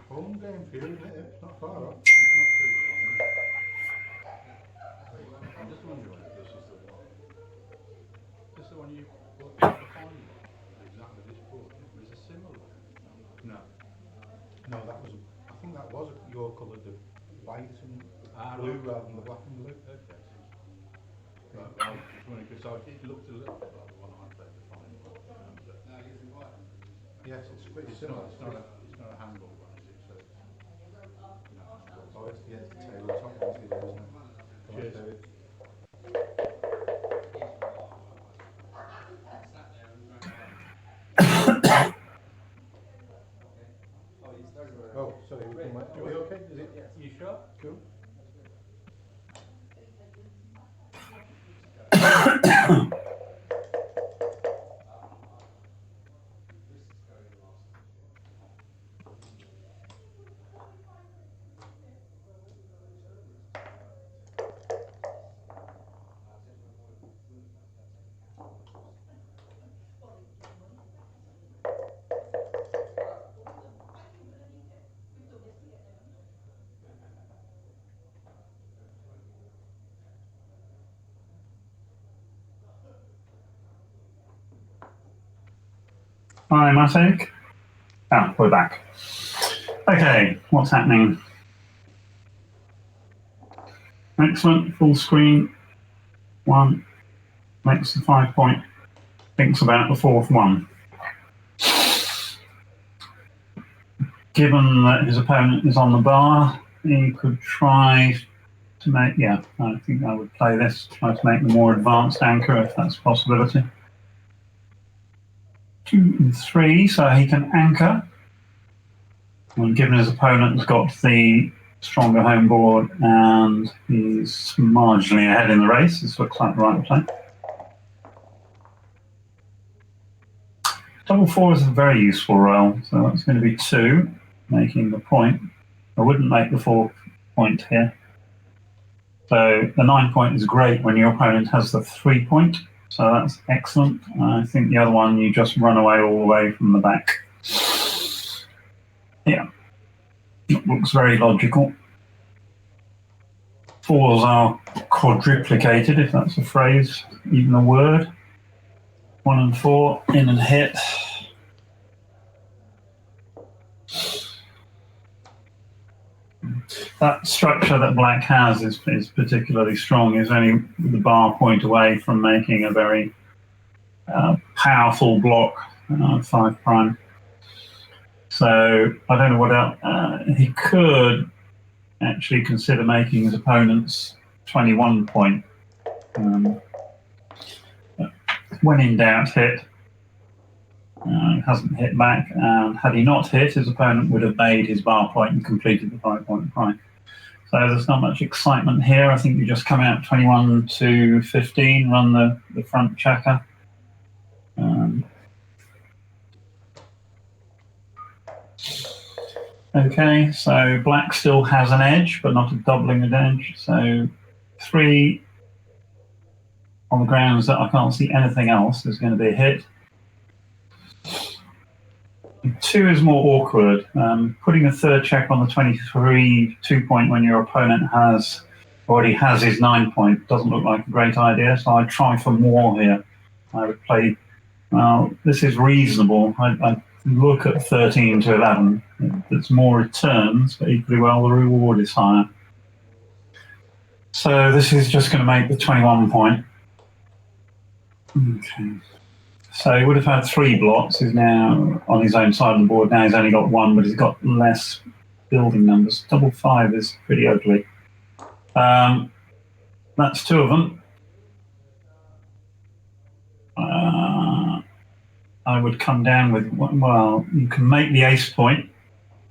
Home game for you, isn't it? It's not far off. I'm just wondering if this is the one. Is this the one you bought the final? Exactly this board. Is it similar? No. No, that was. I think that was your colour, the white and blue rather than the black and blue. Okay. Right, well, I was just wondering because it looked a little bit like the one I played the final. Yes, it's pretty similar. It's not a handball one, is it? So oh, it's the tabletop one, isn't it? Cheers. Oh, sorry, are we okay? Is it? Yes. You sure? Cool. Hi, Matic. Oh, we're back. Okay, what's happening? Excellent, full screen. One, makes the 5 point, thinks about the fourth one. Given that his opponent is on the bar, he could try to make, I think I would play this, try to make the more advanced anchor if that's a possibility. 2 and 3, so he can anchor. And given his opponent's got the stronger home board and he's marginally ahead in the race, this looks like the right play. Double 4 is a very useful roll, so that's going to be 2, making the point. I wouldn't make the 4 point here. So the 9 point is great when your opponent has the 3 point. So that's excellent. I think the other one, you just run away all the way from the back. Yeah, it looks very logical. 4s are quadruplicated, if that's a phrase, even a word. 1 and 4, in and hit. That structure that black has is particularly strong. It's only the bar point away from making a very powerful block, 5 prime. So I don't know what else. He could actually consider making his opponent's 21 point. When in doubt, hit. Hasn't hit back, and had he not hit, his opponent would have made his bar point and completed the 5 point prime. So there's not much excitement here. I think you just come out 21 to 15, run the front checker. Okay, so black still has an edge, but not a doubling an edge. So 3 on the grounds that I can't see anything else is going to be a hit. 2 is more awkward. Putting a third check on the 23 2 point when your opponent already has his 9 point doesn't look like a great idea, so I'd try for more here. I would play, well, this is reasonable. I'd look at 13 to 11. It's more returns, but equally well the reward is higher. So this is just going to make the 21 point. Okay. So he would have had 3 blocks. He's now on his own side of the board. Now he's only got 1, but he's got less building numbers. Double 5 is pretty ugly. That's 2 of them. I would come down with, well, you can make the ace point,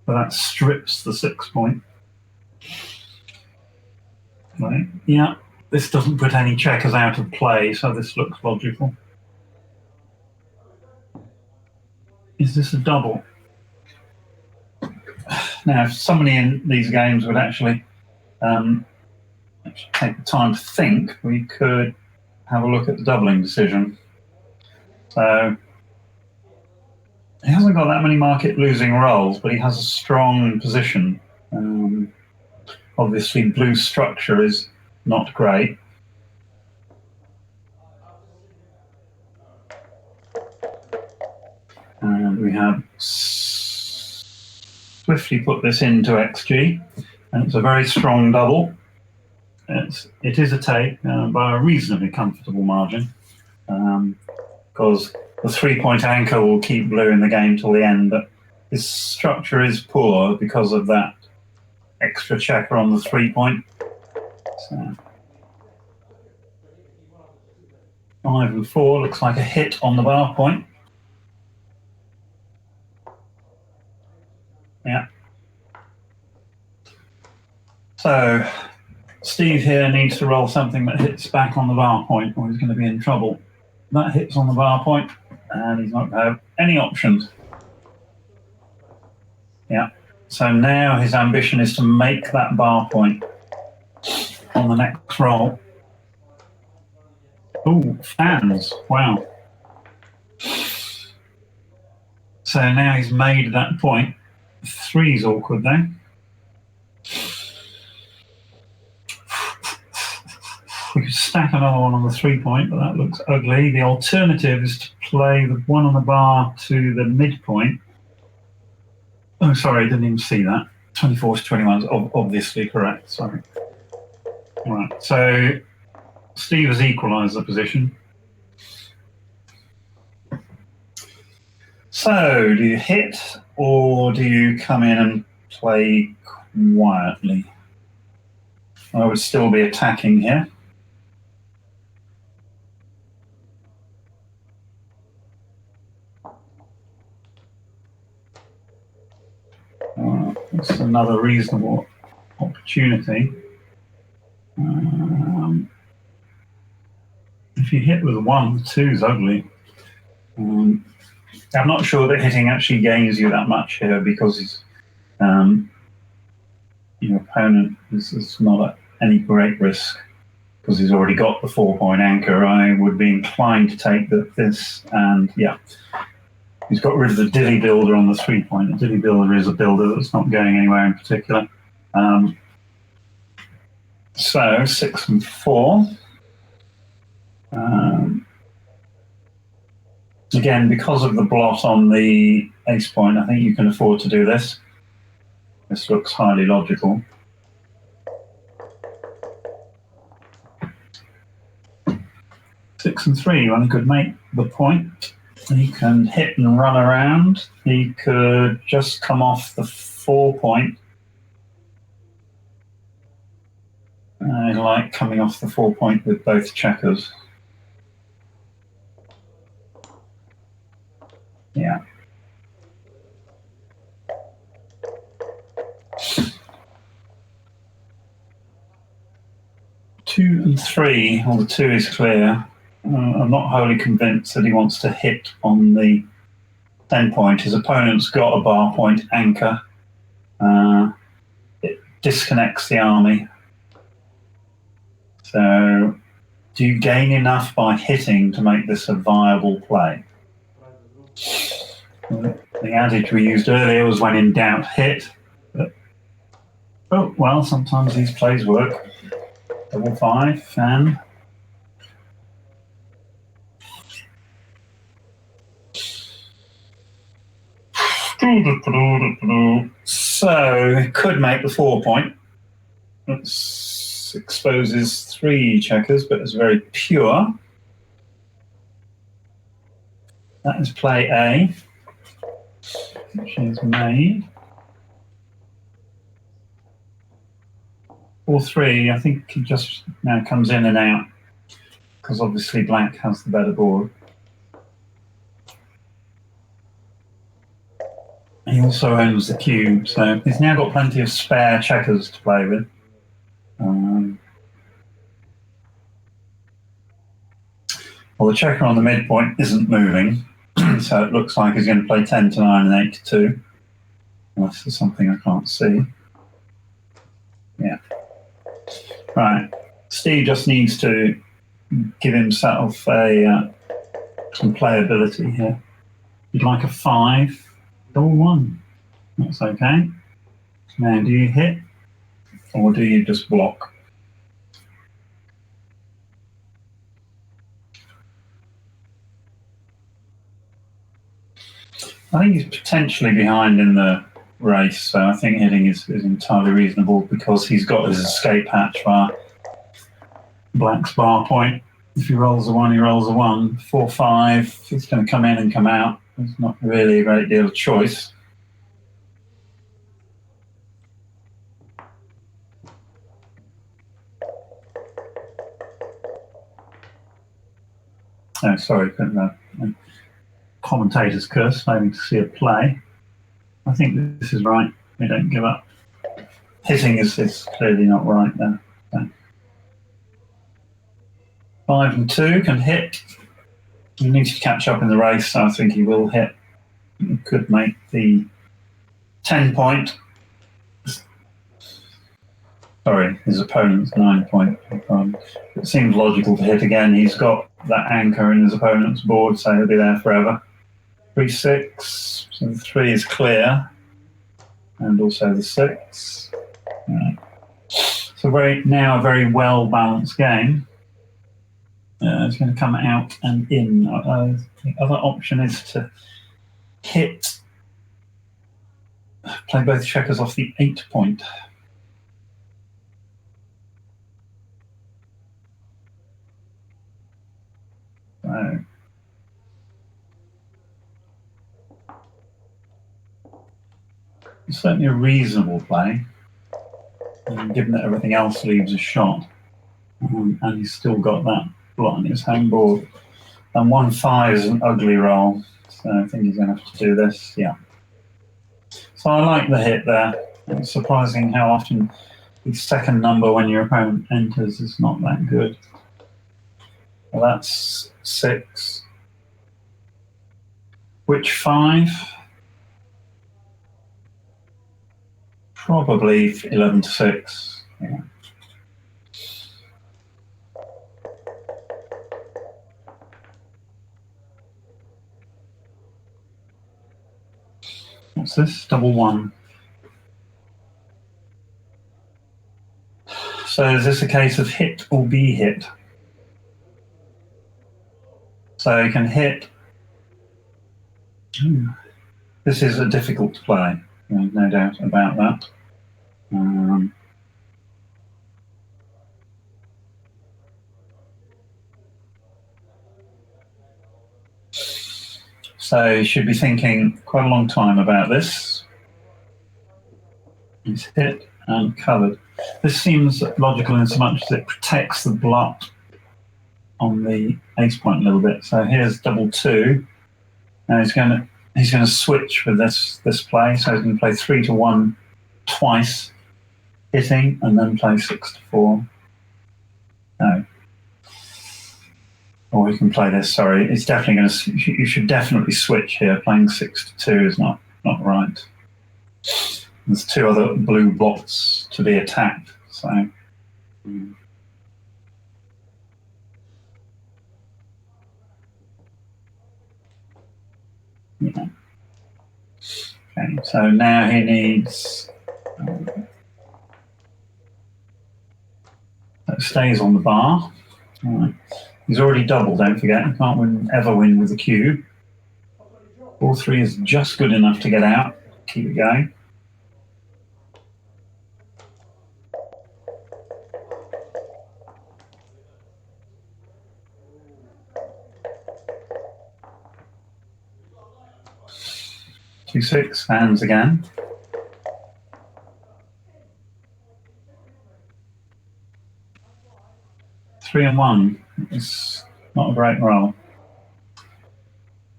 but that strips the 6 point. Right. Yeah, this doesn't put any checkers out of play, so this looks logical. Is this a double? Now, if somebody in these games would actually take the time to think, we could have a look at the doubling decision. So he hasn't got that many market losing rolls, but he has a strong position. Obviously, blue structure is not great. And we have swiftly put this into XG, and it's a very strong double. It is a take by a reasonably comfortable margin, because the 3-point anchor will keep blue in the game till the end, but his structure is poor because of that extra checker on the 3-point. So 5 and 4 looks like a hit on the bar point. Yeah. So Steve here needs to roll something that hits back on the bar point, or he's going to be in trouble. That hits on the bar point, and he's not going to have any options. Yeah. So now his ambition is to make that bar point on the next roll. Ooh, fans. Wow. So now he's made that point. 3's awkward then. We could stack another one on the 3-point, but that looks ugly. The alternative is to play the one on the bar to the midpoint. Oh, sorry, I didn't even see that. 24 to 21 is obviously correct. Sorry. All right, so Steve has equalised the position. So, do you hit or do you come in and play quietly? I would still be attacking here. That's another reasonable opportunity. If you hit with 1, 2 is ugly. I'm not sure that hitting actually gains you that much here, because your opponent is not at any great risk, because he's already got the 4-point anchor. I would be inclined to take this, and yeah, he's got rid of the dilly builder on the 3-point. The dilly builder is a builder that's not going anywhere in particular. So 6 and 4. Again, because of the blot on the ace point, I think you can afford to do this. This looks highly logical. Six and 3, when he could make the point. He can hit and run around. He could just come off the 4-point. I like coming off the 4-point with both checkers. Yeah. Two and 3, well, the 2 is clear. I'm not wholly convinced that he wants to hit on the 10-point. His opponent's got a bar point anchor. It disconnects the army. So, do you gain enough by hitting to make this a viable play? The adage we used earlier was when in doubt, hit. But, oh, well, sometimes these plays work. Double 5, fan. So, it could make the 4-point. It exposes 3 checkers, but it's very pure. That is play A, which is made. Or 3, I think he just now comes in and out, because obviously black has the better board. He also owns the cube, so he's now got plenty of spare checkers to play with. Well, the checker on the midpoint isn't moving, so it looks like he's going to play 10 to 9 and 8 to 2. Unless there's something I can't see. Yeah. Right. Steve just needs to give himself some playability here. You'd like a 5, double 1. That's okay. Now, do you hit or do you just block? I think he's potentially behind in the race, so I think hitting is entirely reasonable because he's got his escape hatch via Black's bar point. If he rolls a 1, he rolls a 1. 4, 5, it's going to come in and come out. There's not really a great deal of choice. Oh, sorry, commentator's curse, failing to see a play. I think this is right. We don't give up. Hitting is clearly not right there. So 5 and 2 can hit. He needs to catch up in the race, so I think he will hit. He could make the 10 point. Sorry, his opponent's 9 point. It seems logical to hit again. He's got that anchor in his opponent's board, so he'll be there forever. 3, 6. So the 3 is clear, and also the 6. So now a very well balanced game. It's going to come out and in. The other option is to hit, play both checkers off the 8 point. So it's certainly a reasonable play, given that everything else leaves a shot, and he's still got that blot on his home board. And 1, 5 is an ugly roll, so I think he's going to have to do this. Yeah. So I like the hit there. It's surprising how often the second number when your opponent enters is not that good. Well, that's 6. Which 5? Probably 11 to 6. Yeah. What's this? Double 1. So is this a case of hit or be hit? So you can hit. This is a difficult play, no doubt about that. So you should be thinking quite a long time about this. He's hit and covered. This seems logical in so much as it protects the blot on the ace point a little bit. So here's double 2. Now he's going to switch with this play. So he's going to play 3 to 1 twice, hitting, and then play 6 to 4. No. Or we can play this. Sorry, it's definitely going to. You should definitely switch here. Playing 6 to 2 is not right. There's 2 other blue blots to be attacked. So. Yeah. Okay, so now he needs. It stays on the bar. All right. He's already doubled, don't forget. You can't ever win with a cube. 4, 3 is just good enough to get out. Keep it going. Two, 6, hands again. Three and 1 is not a great roll.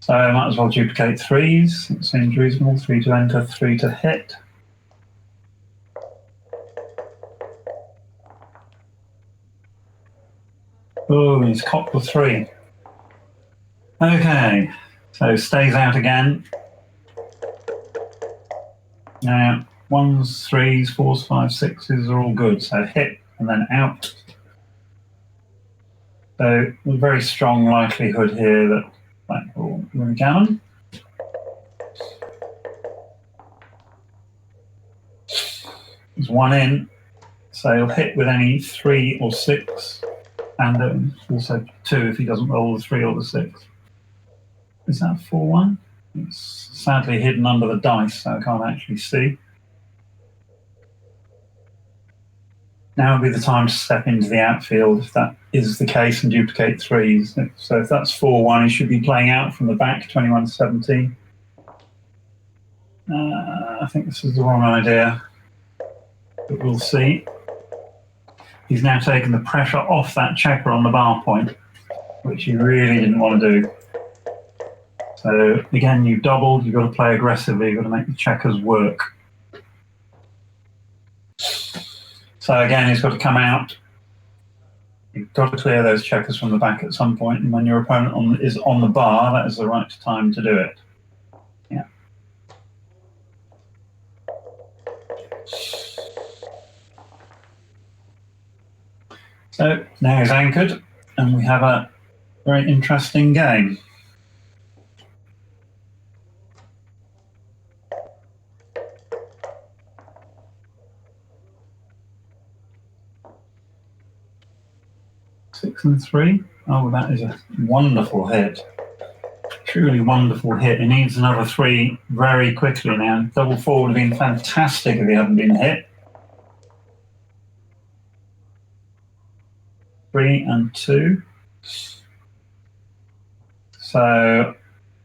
So I might as well duplicate 3s. It seems reasonable. 3 to enter, 3 to hit. Oh, he's cocked the 3. Okay, so stays out again. Now, ones, threes, fours, fives, sixes are all good. So hit and then out. So a very strong likelihood here that Black will win a gammon. There's one in, so he'll hit with any 3 or 6, and also 2 if he doesn't roll the 3 or the 6. Is that 4-1? It's sadly hidden under the dice, so I can't actually see. Now would be the time to step into the outfield if that is the case and duplicate 3s. So if that's 4-1, he should be playing out from the back, 21-17. I think this is the wrong idea, but we'll see. He's now taken the pressure off that checker on the bar point, which he really didn't want to do. So again, you've doubled, you've got to play aggressively, you've got to make the checkers work. So again, he's got to come out. You've got to clear those checkers from the back at some point, and when your opponent is on the bar, that is the right time to do it. Yeah. So now he's anchored, and we have a very interesting game. Six and 3. Oh, that is a wonderful hit. Truly wonderful hit. He needs another 3 very quickly now. Double 4 would have been fantastic if he hadn't been hit. 3 and 2. So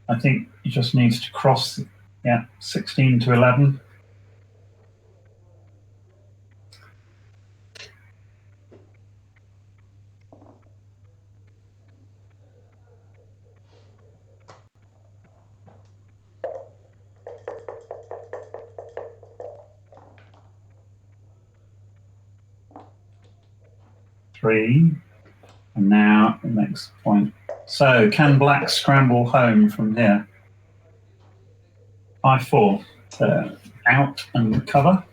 I think he just needs to cross, 16 to 11. Three, and now the next point. So can Black scramble home from here? 5-4. So out and recover.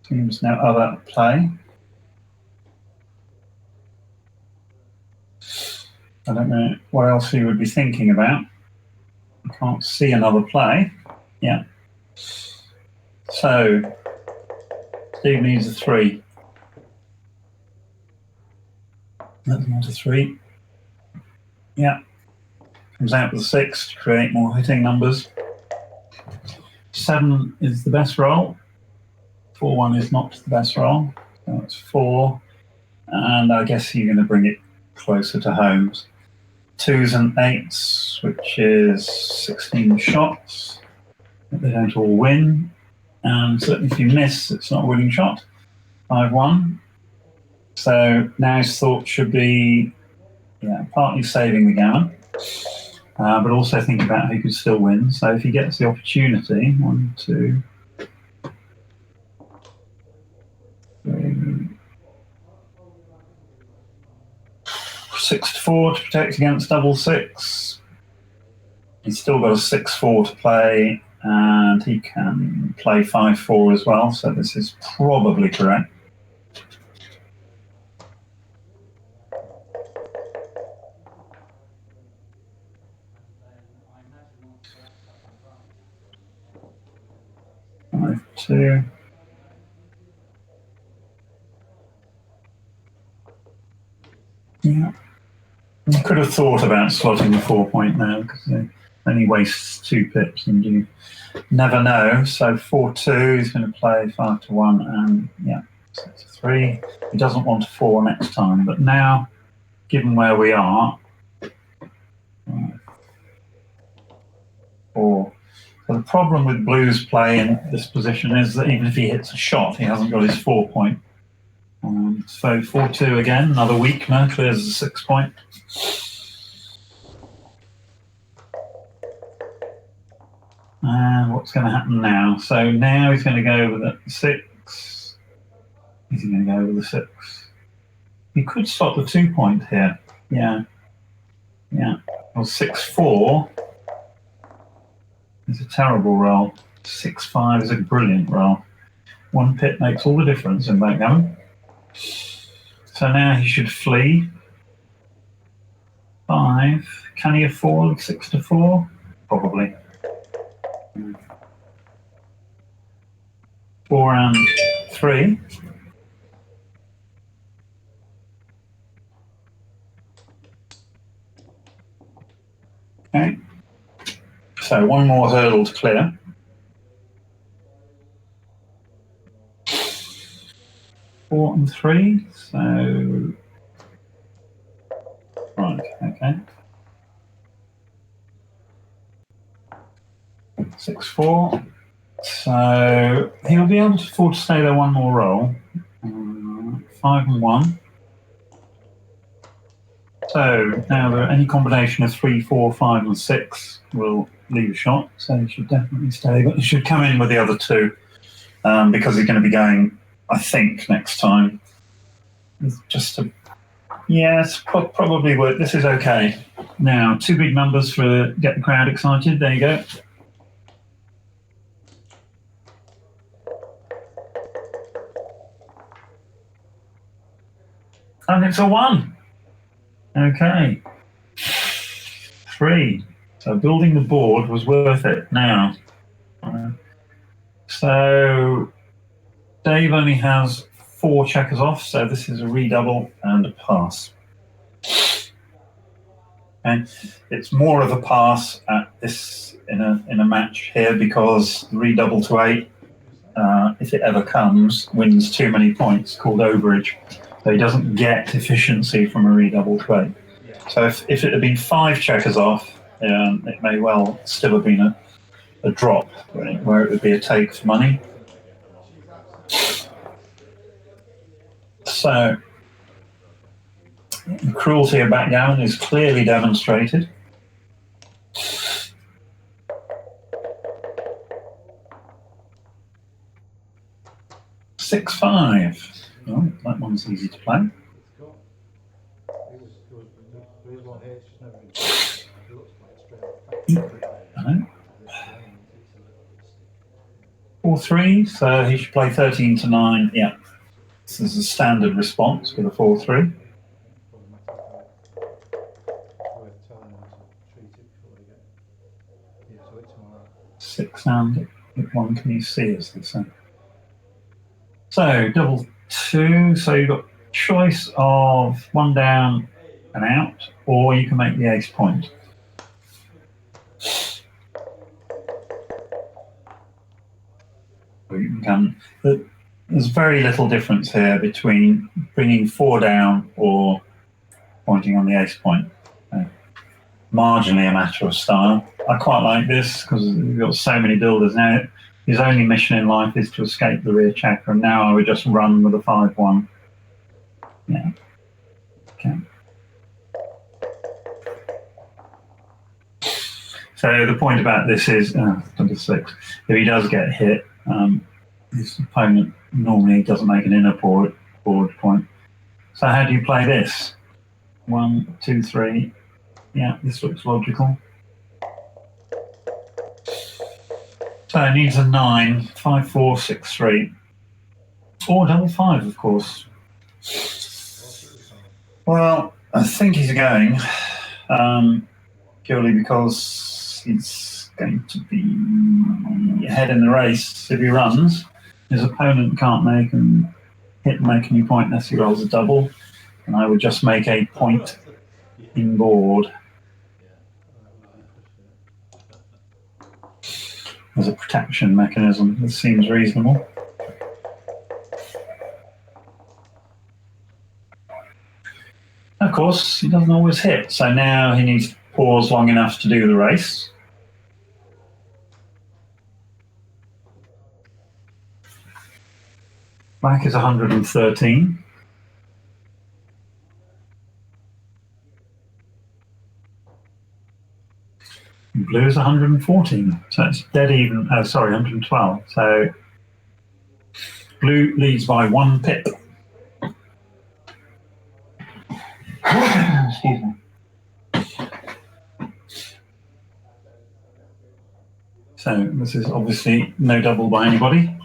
Teams no other play. I don't know what else he would be thinking about. I can't see another play. Yeah. So Steve needs a 3. That's not a 3. Yeah. Comes out with a 6 to create more hitting numbers. 7 is the best roll. 4-1 is not the best roll. So it's 4. And I guess you're going to bring it closer to homes. 2s and 8s, which is 16 shots. But they don't all win. And certainly if you miss, it's not a winning shot. 5-1. So now his thought should be, partly saving the gammon, but also think about how he could still win. So if he gets the opportunity, 1, 2, 3, 6-4 to protect against double 6. He's still got a 6-4 to play, and he can play 5-4 as well. So this is probably correct. Two. Yeah. I could have thought about slotting the 4-point now because it only wastes 2 pips and you never know. So 4-2, he's going to play 5-1 and 6-3. He doesn't want a 4 next time, but now, given where we are, 4. So the problem with Blue's play in this position is that even if he hits a shot, he hasn't got his 4-point. So 4-2 again, another weakener, clears the 6-point. And what's going to happen now? So now he's going to go with a 6. Is he going to go with a 6? He could stop the 2-point here. Yeah. Well, 6-4. It's a terrible roll. 6-5 is a brilliant roll. 1 pip makes all the difference in backgammon. So now he should flee. 5. Can he afford 6 to 4? Probably. 4 and 3. Okay. So one more hurdle to clear. Four and 3. So right. Okay. 6-4. So he'll be able to afford to stay there one more roll. 5 and 1. So now any combination of 3, 4, 5 and 6 will leave a shot. So he should definitely stay. But he should come in with the other 2 because he's going to be going, I think, next time. It's just a yes, probably would. This is okay. Now 2 big numbers for get the crowd excited. There you go. And it's a 1. Okay. 3. So building the board was worth it now. So Dave only has 4 checkers off, so this is a redouble and a pass. And it's more of a pass at this in a match here because redouble to 8, if it ever comes, wins too many points, called overage. So he doesn't get efficiency from a redouble to 8. So if it had been 5 checkers off, it may well still have been a drop where it would be a take for money. So the cruelty of backgammon is clearly demonstrated. Six-5. Oh, that one's easy to play. No. 4-3, so he should play 13 to 9. Yeah, this is a standard response with a 4-3. 6 and 1 can you see, as they say. So double 2, so you've got choice of 1 down and out, or you can make the ace point. Or you can. There's very little difference here between bringing 4 down or pointing on the ace point. Marginally a matter of style. I quite like this because we've got so many builders now. His only mission in life is to escape the rear checker, and now I would just run with a 5-1. Yeah. Okay. So the point about this is, number 6, if he does get hit, his opponent normally doesn't make an inner board point. So how do you play this? 1, 2, 3. Yeah, this looks logical. So it needs a 9, 5, 4, 6, 3. Or double 5, of course. Well, I think he's going purely because he's going to be ahead in the race if he runs. His opponent can't make any point unless he rolls a double, and I would just make a point in board as a protection mechanism. This seems reasonable. Of course, he doesn't always hit, so now he needs to pause long enough to do the race. Black is 113. And blue is 114. So it's dead even. Oh, sorry, 112. So blue leads by 1 pip. Excuse me. So this is obviously no double by anybody.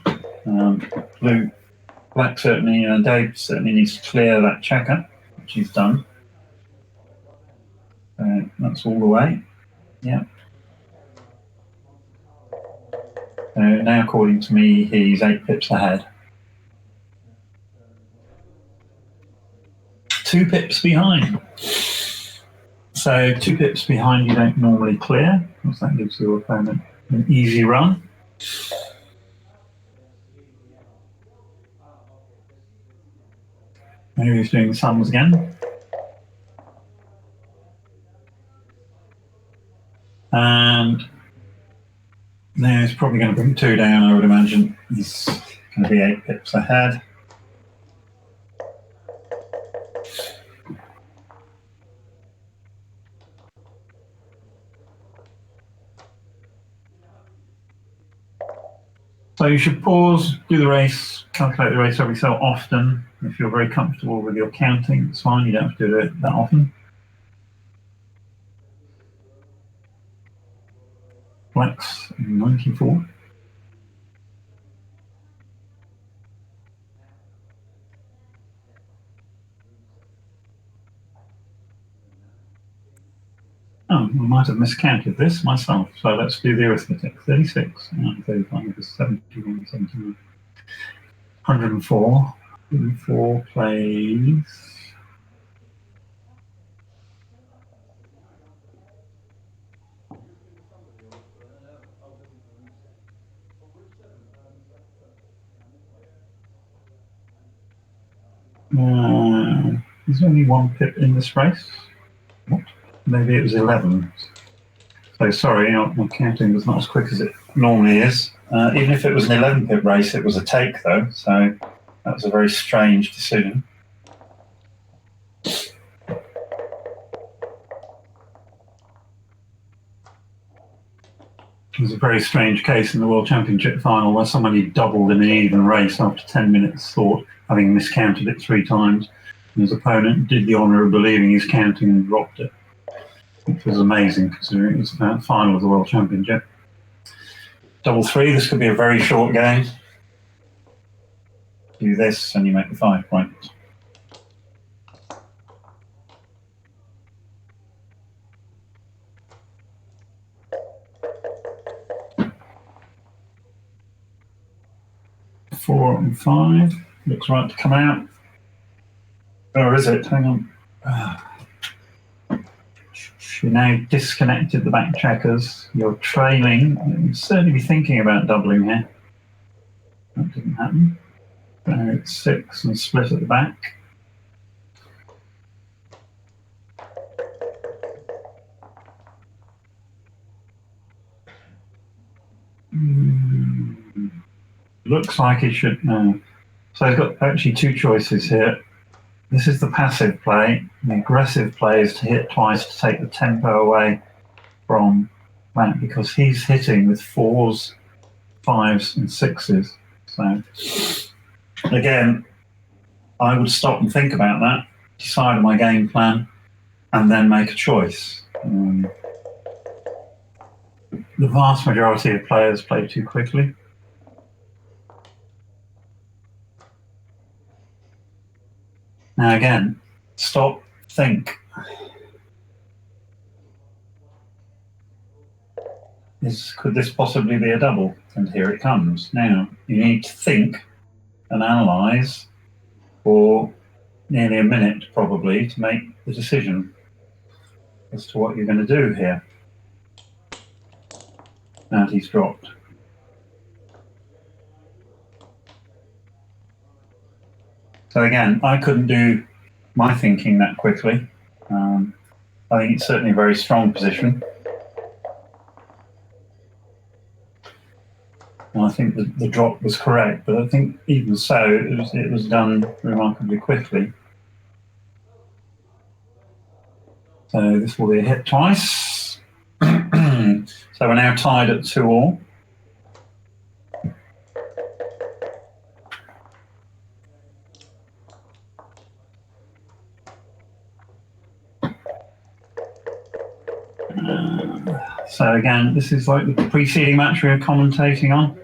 Black certainly, Dave certainly needs to clear that checker, which he's done. That's all the way. Yeah. Now, according to me, he's 8 pips ahead. 2 pips behind. So 2 pips behind you don't normally clear, because that gives your opponent an easy run. Maybe he's doing the sums again. And now he's probably going to bring 2 down, I would imagine. He's going to be 8 pips ahead. So you should pause, do the race, calculate the race every so often. If you're very comfortable with your counting, it's fine, you don't have to do it that often. Black's 94. Oh, I might have miscounted this myself, so let's do the arithmetic. 36, 35, 71, 79, 104. 104 plays. There's only 1 pip in this race. What? Maybe it was 11. So sorry, my counting was not as quick as it normally is. Even if it was an 11 pip race, it was a take though, so that was a very strange decision. It was a very strange case in the World Championship final where somebody doubled in an even race after 10 minutes thought, having miscounted it 3 times, and his opponent did the honour of believing his counting and dropped it. Which was amazing considering it was the final of the World Championship. Double 3, this could be a very short game. Do this and you make the 5 points. Four and 5 looks right to come out. Or is it? Hang on. You now disconnected the back checkers. You're trailing. You'd certainly be thinking about doubling here. That didn't happen. It's 6 and split at the back. Looks like he should know. So he's got actually 2 choices here. This is the passive play. The aggressive play is to hit twice to take the tempo away from that because he's hitting with 4s, 5s and 6s. So again, I would stop and think about that, decide on my game plan, and then make a choice. The vast majority of players play too quickly. Now again, stop, think. Could this possibly be a double? And here it comes. Now, you need to think and analyse for nearly a minute, probably, to make the decision as to what you're going to do here. And he's dropped. So again, I couldn't do my thinking that quickly. I think it's certainly a very strong position. And I think the drop was correct, but I think even so, it was done remarkably quickly. So this will be a hit twice. So we're now tied at 2-all. So again, this is like the preceding match we were commentating on.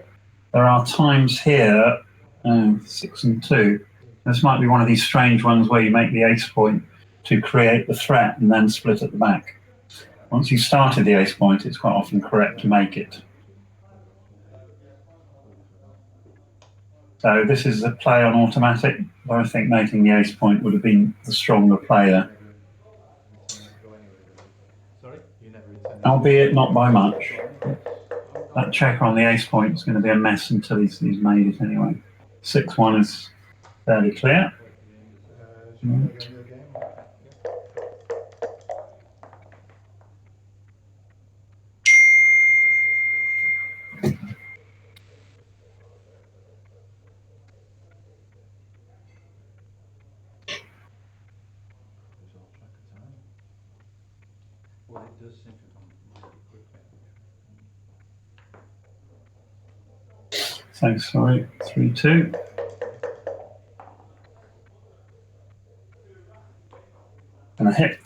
There are times here, 6 and 2. This might be one of these strange ones where you make the ace point to create the threat and then split at the back. Once you've started the ace point, it's quite often correct to make it. So this is a play on automatic, but I think making the ace point would have been the stronger player. Albeit not by much. That checker on the ace point is going to be a mess until he's made it anyway. 6-1 is fairly clear. Well, it does seem to come really quick. So sorry, 3-2. And a hit.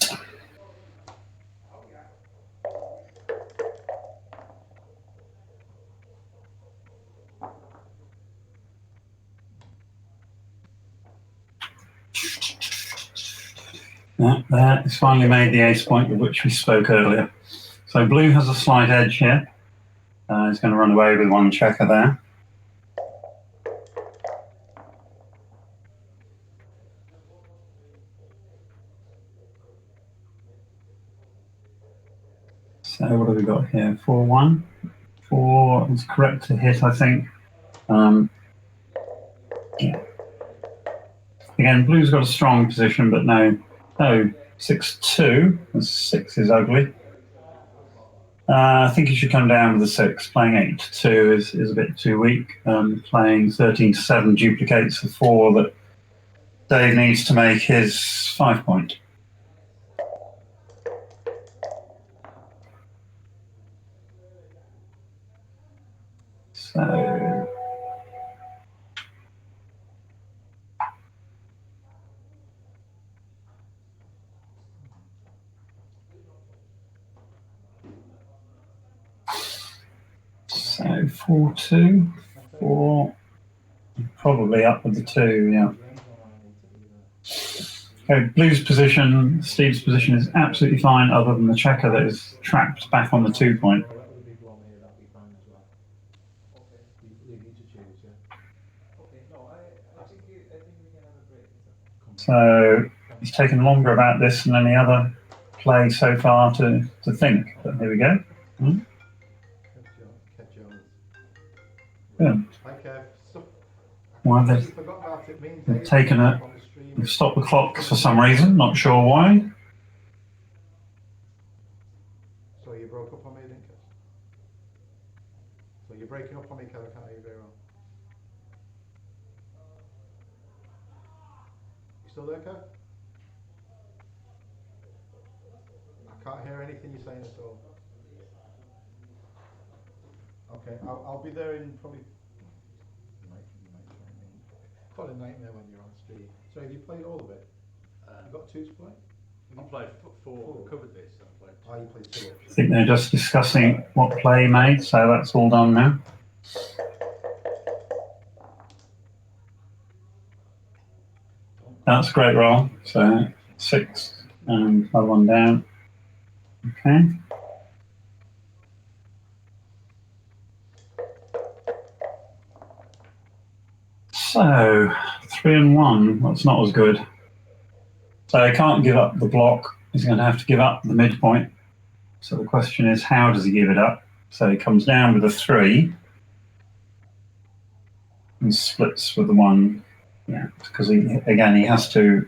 There, he's finally made the ace point of which we spoke earlier. So blue has a slight edge here. He's going to run away with one checker there. So what have we got here? 4-1. 4 is correct to hit, I think. Yeah. Again, blue's got a strong position, but no. Oh, 6-2. The 6 is ugly. I think he should come down with the 6. Playing 8-2 is a bit too weak. Playing 13-7 duplicates the 4 that Dave needs to make his 5 point. So So 4-2, 4, probably up with the 2, yeah. Okay, blue's position, Steve's position is absolutely fine other than the checker that is trapped back on the 2 point. So he's taken longer about this than any other play so far to think, but here we go. Good. Well, they've taken it, they've stopped the clock for some reason, not sure why. So you broke up on me, didn't you? So you're breaking up on me, Kev, I can't hear you very well. You still there, Kev? I can't hear anything you're saying at all. Okay, I'll be there in probably... Quite a nightmare when you're on stream. So have you played all of it? You've got 2 to play? I played 4, covered this, and I played 2. Oh, you played 2. I think they're just discussing what play he made, so that's all done now. That's a great roll. So 6 and another one down. Okay. So 3 and 1. That's not as good. So he can't give up the block. He's going to have to give up the midpoint. So the question is, how does he give it up? So he comes down with a 3 and splits with the 1. Yeah, because he has to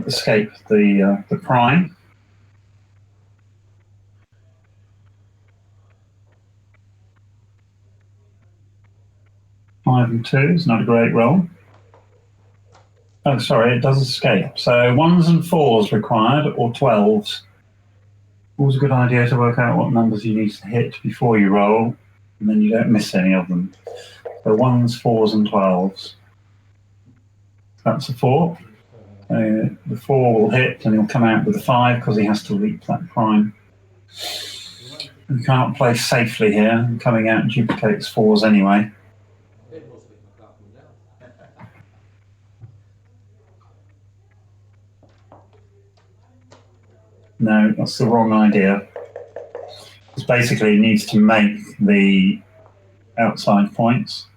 escape the prime. Five and 2 is not a great roll. Oh, sorry, it does escape. So 1s and 4s required, or 12s. Always a good idea to work out what numbers you need to hit before you roll, and then you don't miss any of them. So 1s, 4s, and 12s. That's a 4. The 4 will hit, and he'll come out with a 5 because he has to leap that prime. We can't play safely here. And coming out duplicates fours anyway. It must be McLaughlin down. No, that's the wrong idea. Because basically it needs to make the outside points.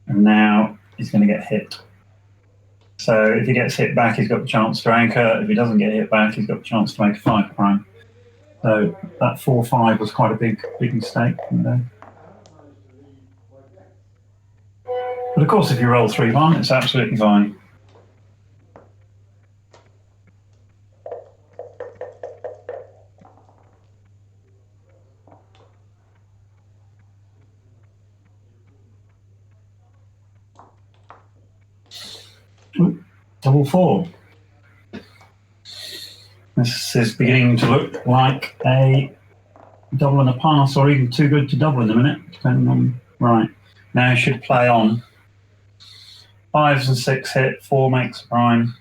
And now he's going to get hit. So if he gets hit back, he's got the chance to anchor. If he doesn't get hit back, he's got the chance to make a 5 prime. So that 4-5 was quite a big mistake. But of course, if you roll 3-1, it's absolutely fine. Ooh, double 4. This is beginning to look like a double and a pass, or even too good to double in a minute, depending on. Right. Now he should play on. 5s and 6 hit, 4 makes a prime.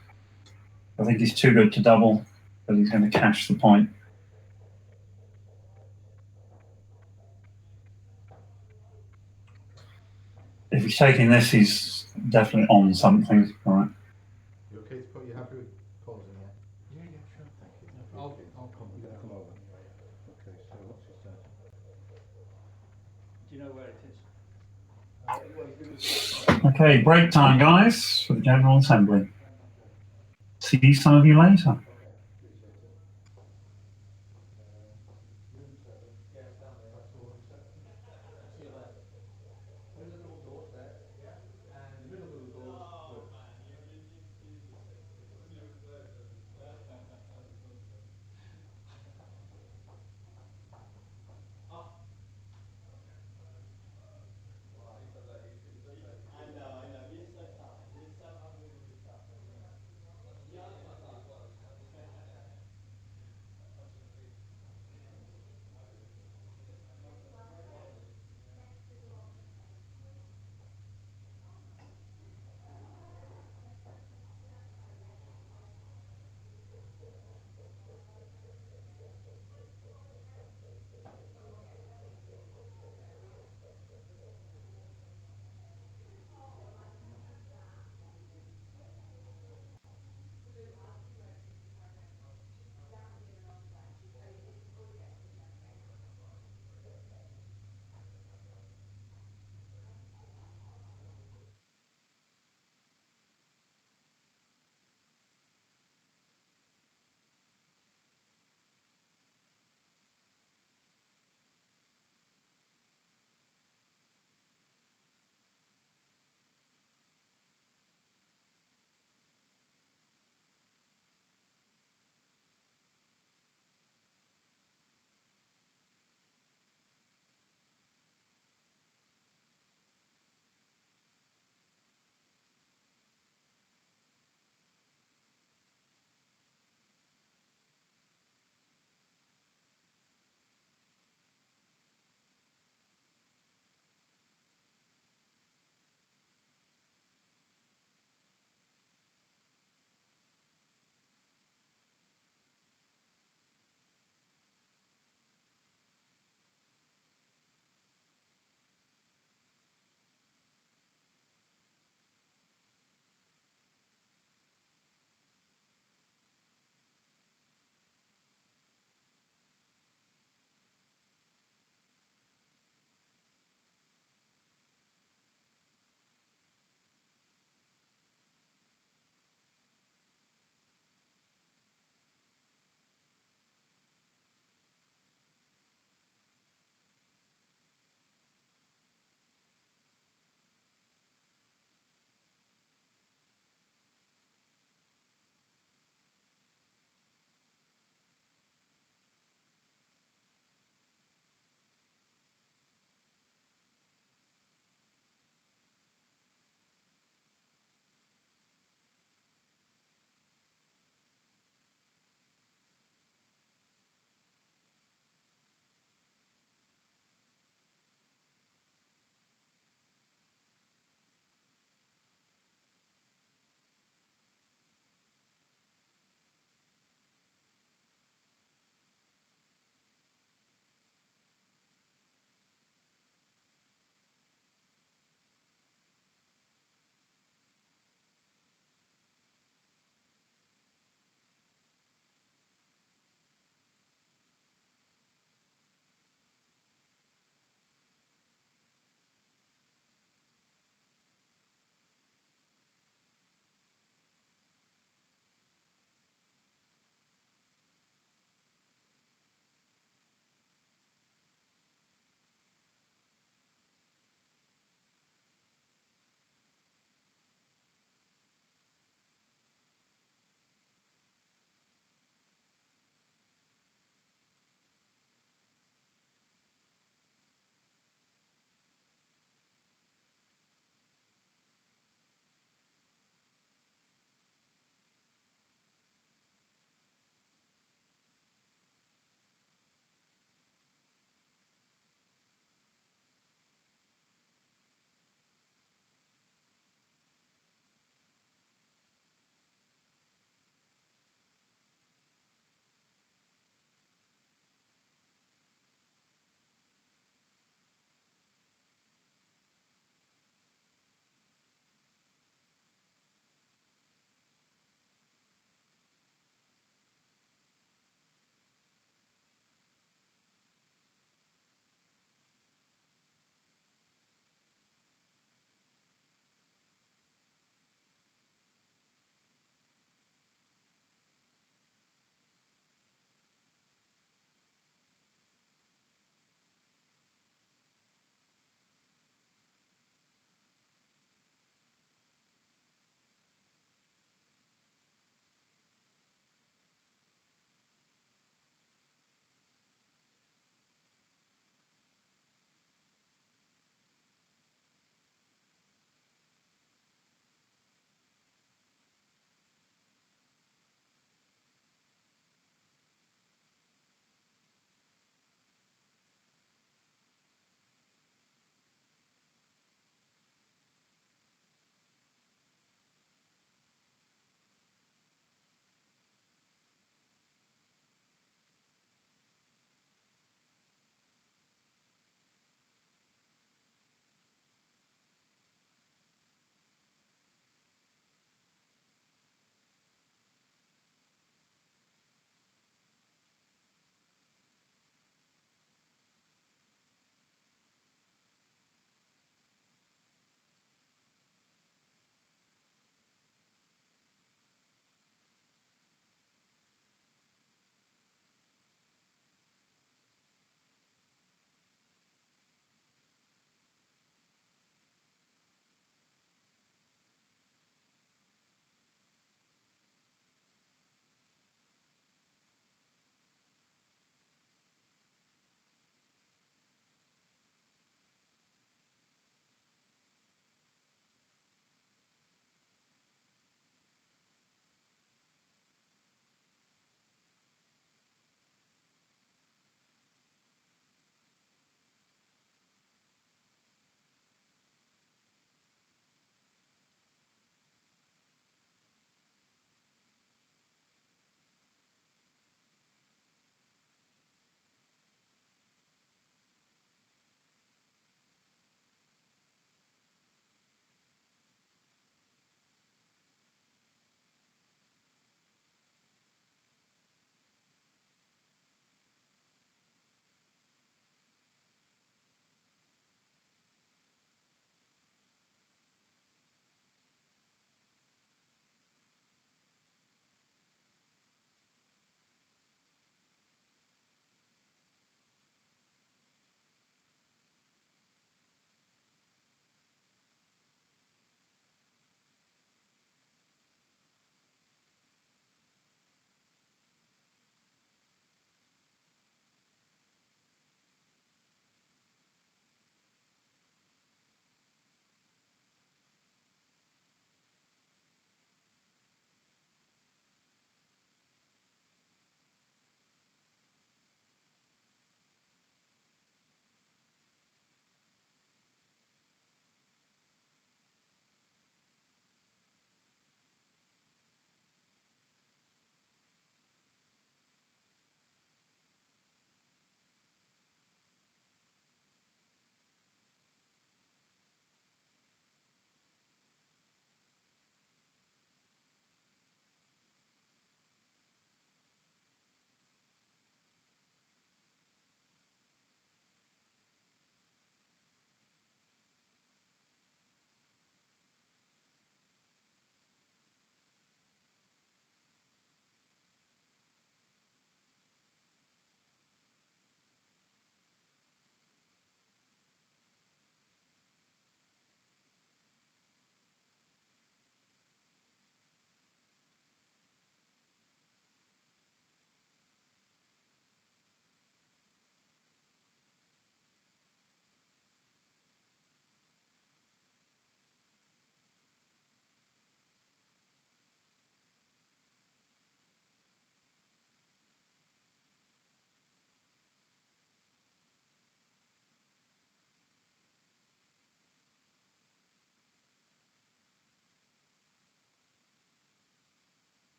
I think he's too good to double, but he's going to cash the point. If he's taking this, he's definitely on something. Right. You okay to put your happy with pausing, yeah? Yeah, sure, thank you. I'll come. You're gonna come over. Okay, so what's your start? Do you know where it is? Okay, break time, guys, for the General Assembly. See some of you later. I know. You're so tough. You're so unbelievably tough. Yeah,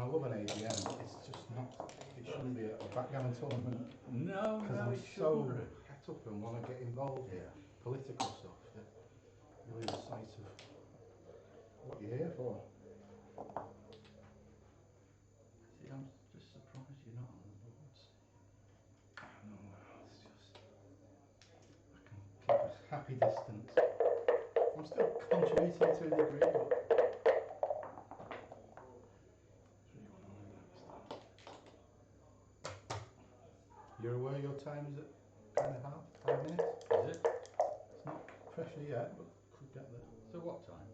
love an AGM, but it's just not, it shouldn't be a backgammon tournament. No, Because no, I'm it so shouldn't. het up and want to get involved in political stuff that you lose sight of what you're here for. See, I'm just surprised you're not on the boards. I don't know, it's just, I can keep a happy distance. I'm still contributing to a degree, but It's really one of my next. you're aware your time is at kind of half, 5 minutes? Is it? It's not pressure yet, but could get there. So what time?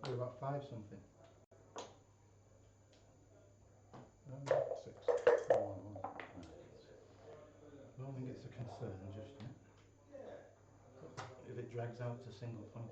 We're about 5 something. 6. Oh, well, I don't think it's a concern just yet. If it drags out to single point,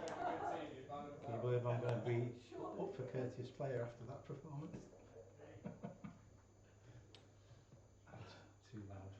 can you believe I'm going to be up for courteous player after that performance? That's too loud.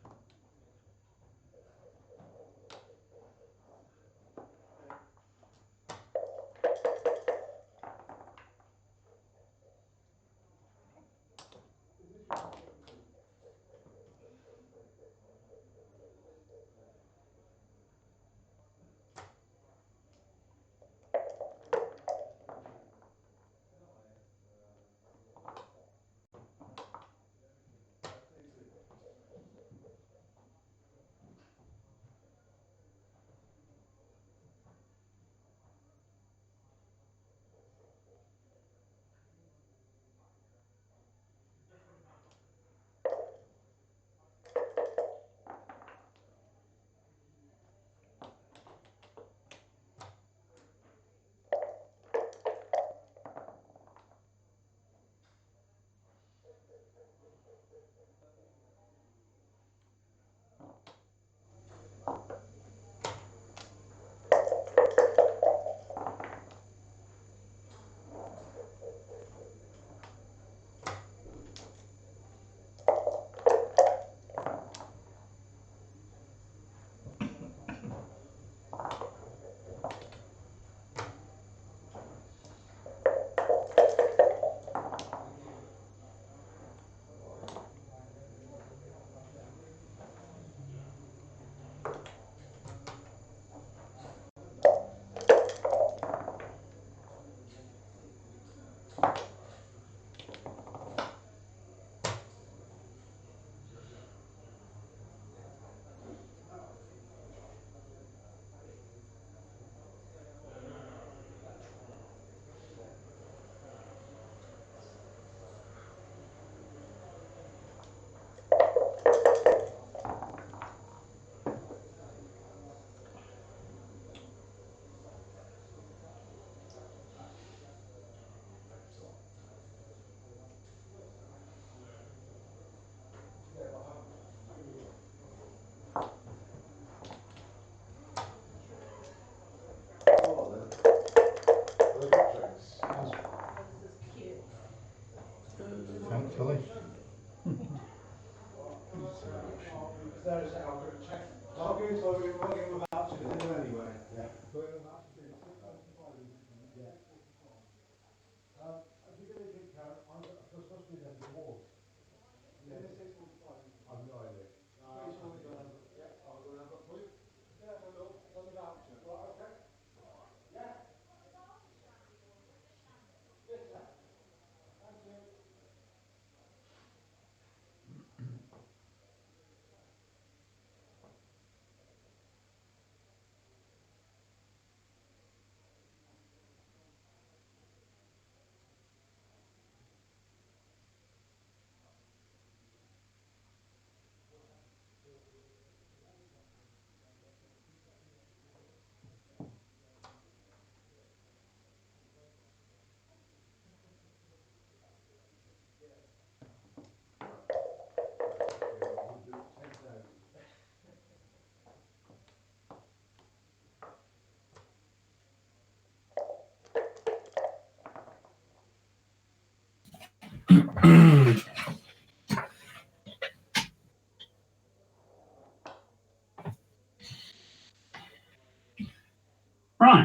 Right,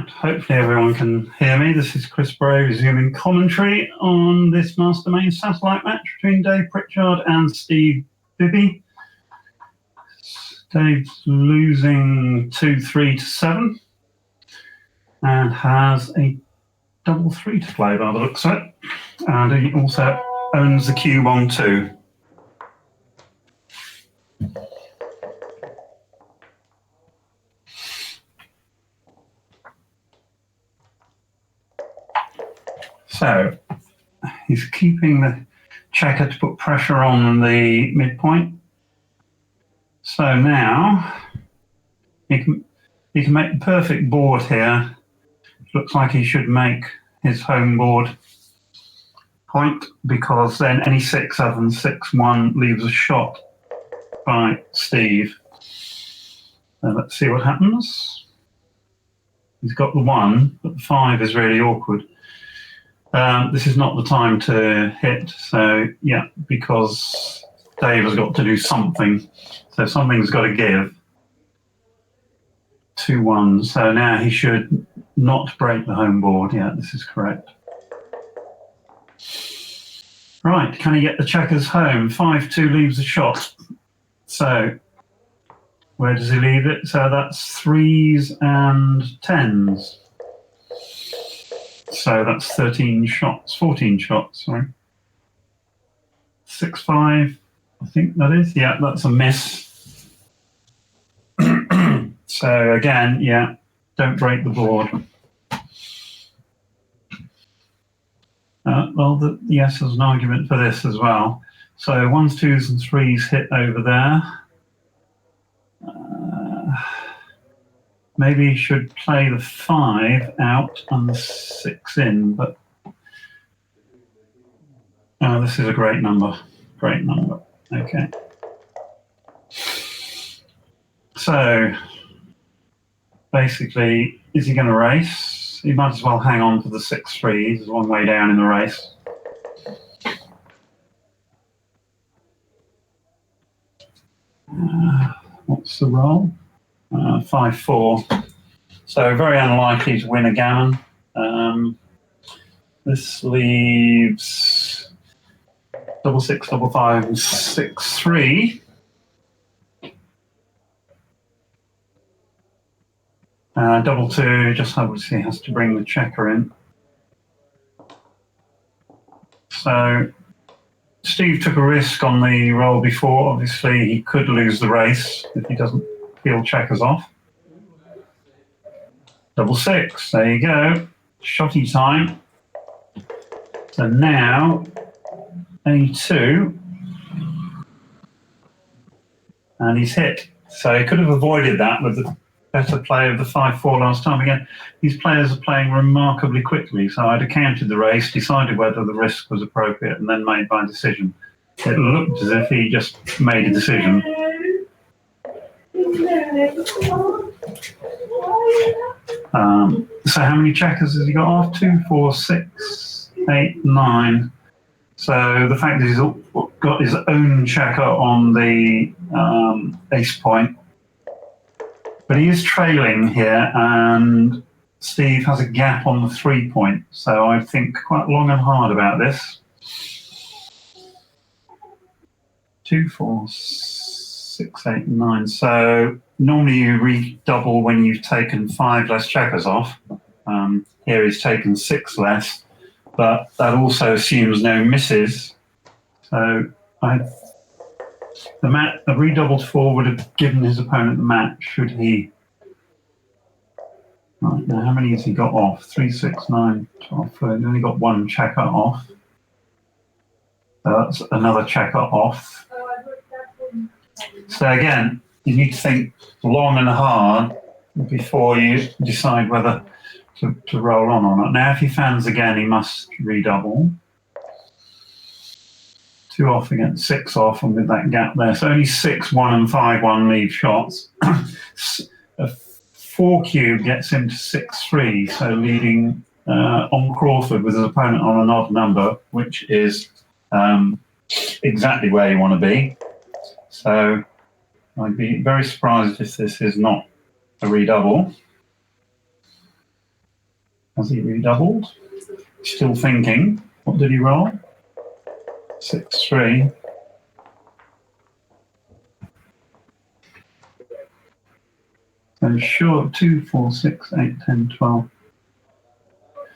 hopefully everyone can hear me. This is Chris Bray resuming commentary on this Mastermain satellite match between Dave Pritchard and Steve Bibby. Dave's losing 2-3 to 7 and has a double 3 to play by the looks of it. And he also owns the cube on 2. So he's keeping the checker to put pressure on the midpoint. So now he can make the perfect board here. Looks like he should make his home board point, because then any 6 other than 6-1 leaves a shot by Steve. So let's see what happens. He's got the 1, but the 5 is really awkward. This is not the time to hit, so yeah, because Dave has got to do something. So something's got to give. 2-1, so now he should not break the home board. Yeah, this is correct. Right, can he get the checkers home? 5-2 leaves a shot. So where does he leave it? So that's 3s and 10s. So that's 13 shots, 14 shots, sorry. 6-5, I think that is. Yeah, that's a miss. So again, yeah, don't break the board. Well, yes, there's an argument for this as well. So 1s, 2s and 3s hit over there. Maybe he should play the 5 out and the 6 in, but this is a great number. Great number. Okay. So basically, is he going to race? He might as well hang on to the 6-3. He's a long way down in the race. What's the roll? 5-4. So very unlikely to win a gammon. This leaves 6-6, 5-5, 6-3. Double 2 just obviously has to bring the checker in. So Steve took a risk on the roll before. Obviously he could lose the race if he doesn't peel checkers off. Double 6, there you go. Shotty time. So now A2. And he's hit. So he could have avoided that with the better play of the 5-4 last time. Again, these players are playing remarkably quickly, so I'd have counted the race, decided whether the risk was appropriate, and then made my decision. It looked as if he just made a decision. So how many checkers has he got off? 2, 4, 6, 8, 9. So the fact that he's got his own checker on the ace point, but he is trailing here, and Steve has a gap on the 3 point. So I think quite long and hard about this. 2, 4, 6, 8, 9. So normally you redouble when you've taken 5 less checkers off. Here he's taken 6 less, but that also assumes no misses. So a redoubled 4 would have given his opponent the match, should he. Right, now how many has he got off? 3, 6, 9, 12, 13. Only got 1 checker off. So that's another checker off. So again, you need to think long and hard before you decide whether to roll on or not. Now if he fans again, he must redouble. 2 off against 6 off, and with that gap there. So only 6, 1 and 5, 1 leave shots. A 4 cube gets him to 6-3, so leading on Crawford with his opponent on an odd number, which is exactly where you want to be. So I'd be very surprised if this is not a redouble. Has he redoubled? Still thinking. What did he roll? 6-3. So sure, 2, 4, 6, 8, 10, 12.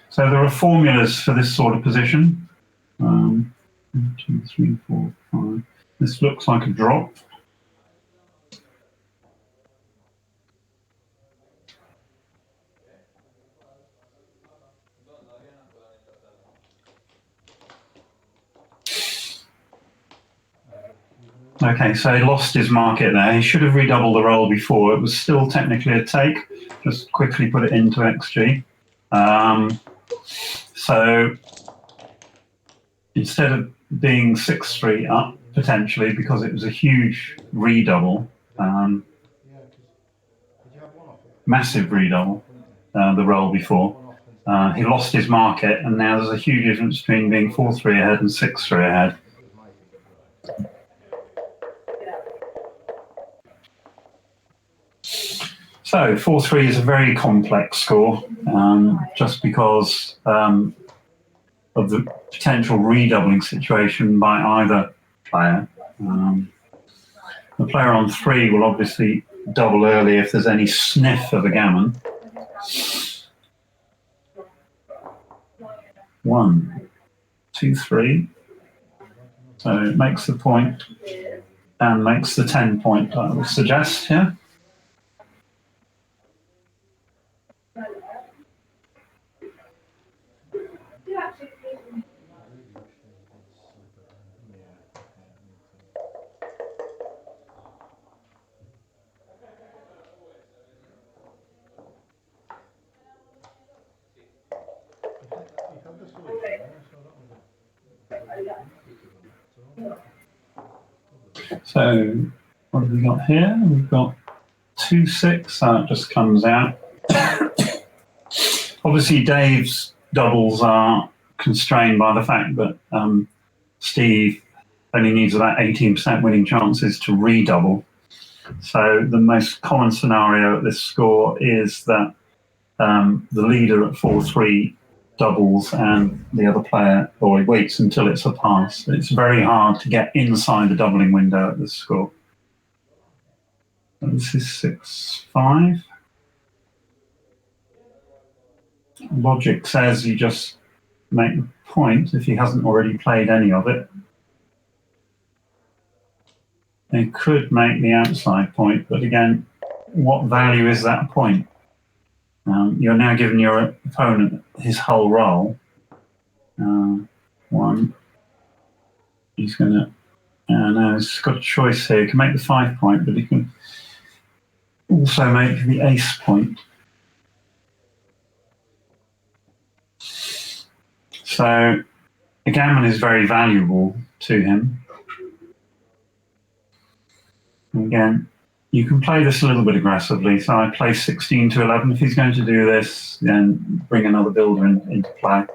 So there are formulas for this sort of position. 1, 2, 3, 4, 5. This looks like a drop. Okay, so he lost his market there. He should have redoubled the roll before. It was still technically a take. Just quickly put it into XG. So instead of being 6-3 up, potentially, because it was a huge redouble, massive redouble, the roll before, he lost his market, and now there's a huge difference between being 4-3 ahead and 6-3 ahead. So 4-3 is a very complex score, just because of the potential redoubling situation by either player. The player on 3 will obviously double early if there's any sniff of a gammon. 1, 2, 3. So it makes the point and makes the 10 point, I would suggest here. So what have we got here? We've got 2-6, so it just comes out. Obviously, Dave's doubles are constrained by the fact that Steve only needs about 18% winning chances to redouble. So the most common scenario at this score is that the leader at 4-3 doubles and the other player, or he waits until it's a pass. It's very hard to get inside the doubling window at this score. And this is 6-5. Logic says you just make the point if he hasn't already played any of it. He could make the outside point, but again, what value is that point? You're now giving your opponent his whole roll. 1. He's going to... no, he's got a choice here. He can make the 5 point, but he can also make the ace point. So the gammon is very valuable to him. And again, you can play this a little bit aggressively. So I play 16 to 11. If he's going to do this, then bring another builder into play.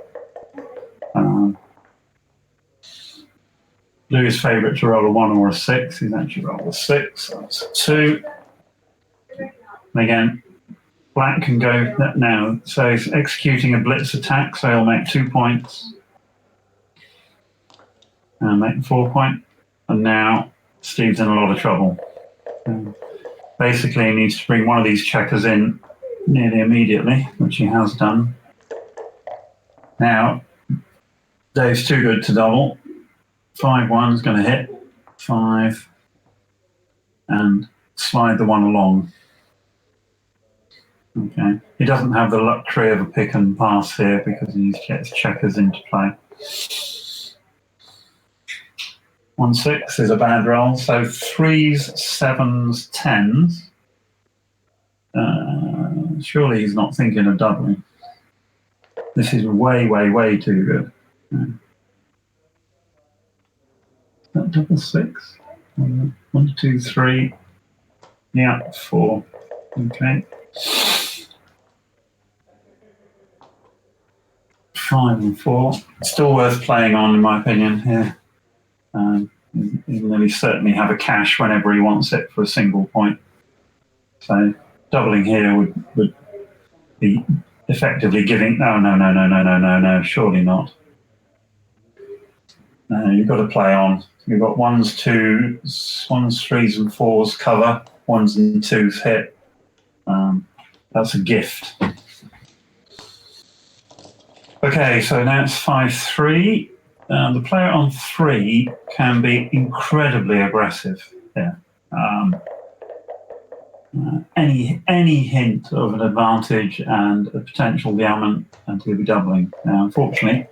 Louis' favourite to roll a 1 or a 6. He's actually rolled a 6. So that's a 2. And again, black can go now. So he's executing a blitz attack. So he'll make 2 points. And make the 4 point. And now Steve's in a lot of trouble. Basically, he needs to bring one of these checkers in nearly immediately, which he has done. Now, Dave's too good to double. 5-1 is going to hit. 5. And slide the 1 along. Okay. He doesn't have the luxury of a pick and pass here because he gets checkers into play. 1-6 is a bad roll, so 3s, 7s, 10s. Surely he's not thinking of doubling. This is way, way, way too good. Is that double 6? 1, 2, 3. Yeah, 4. Okay. 5 and 4. Still worth playing on, in my opinion, here. He'll certainly have a cash whenever he wants it for a single point. So doubling here would be effectively giving. No, surely not. No, you've got to play on. You've got ones, twos, ones, threes, and fours cover. Ones and twos hit. That's a gift. Okay, so now it's 5-3. The player on 3 can be incredibly aggressive here. Any hint of an advantage and a potential gammon, and he'll be doubling. Now, unfortunately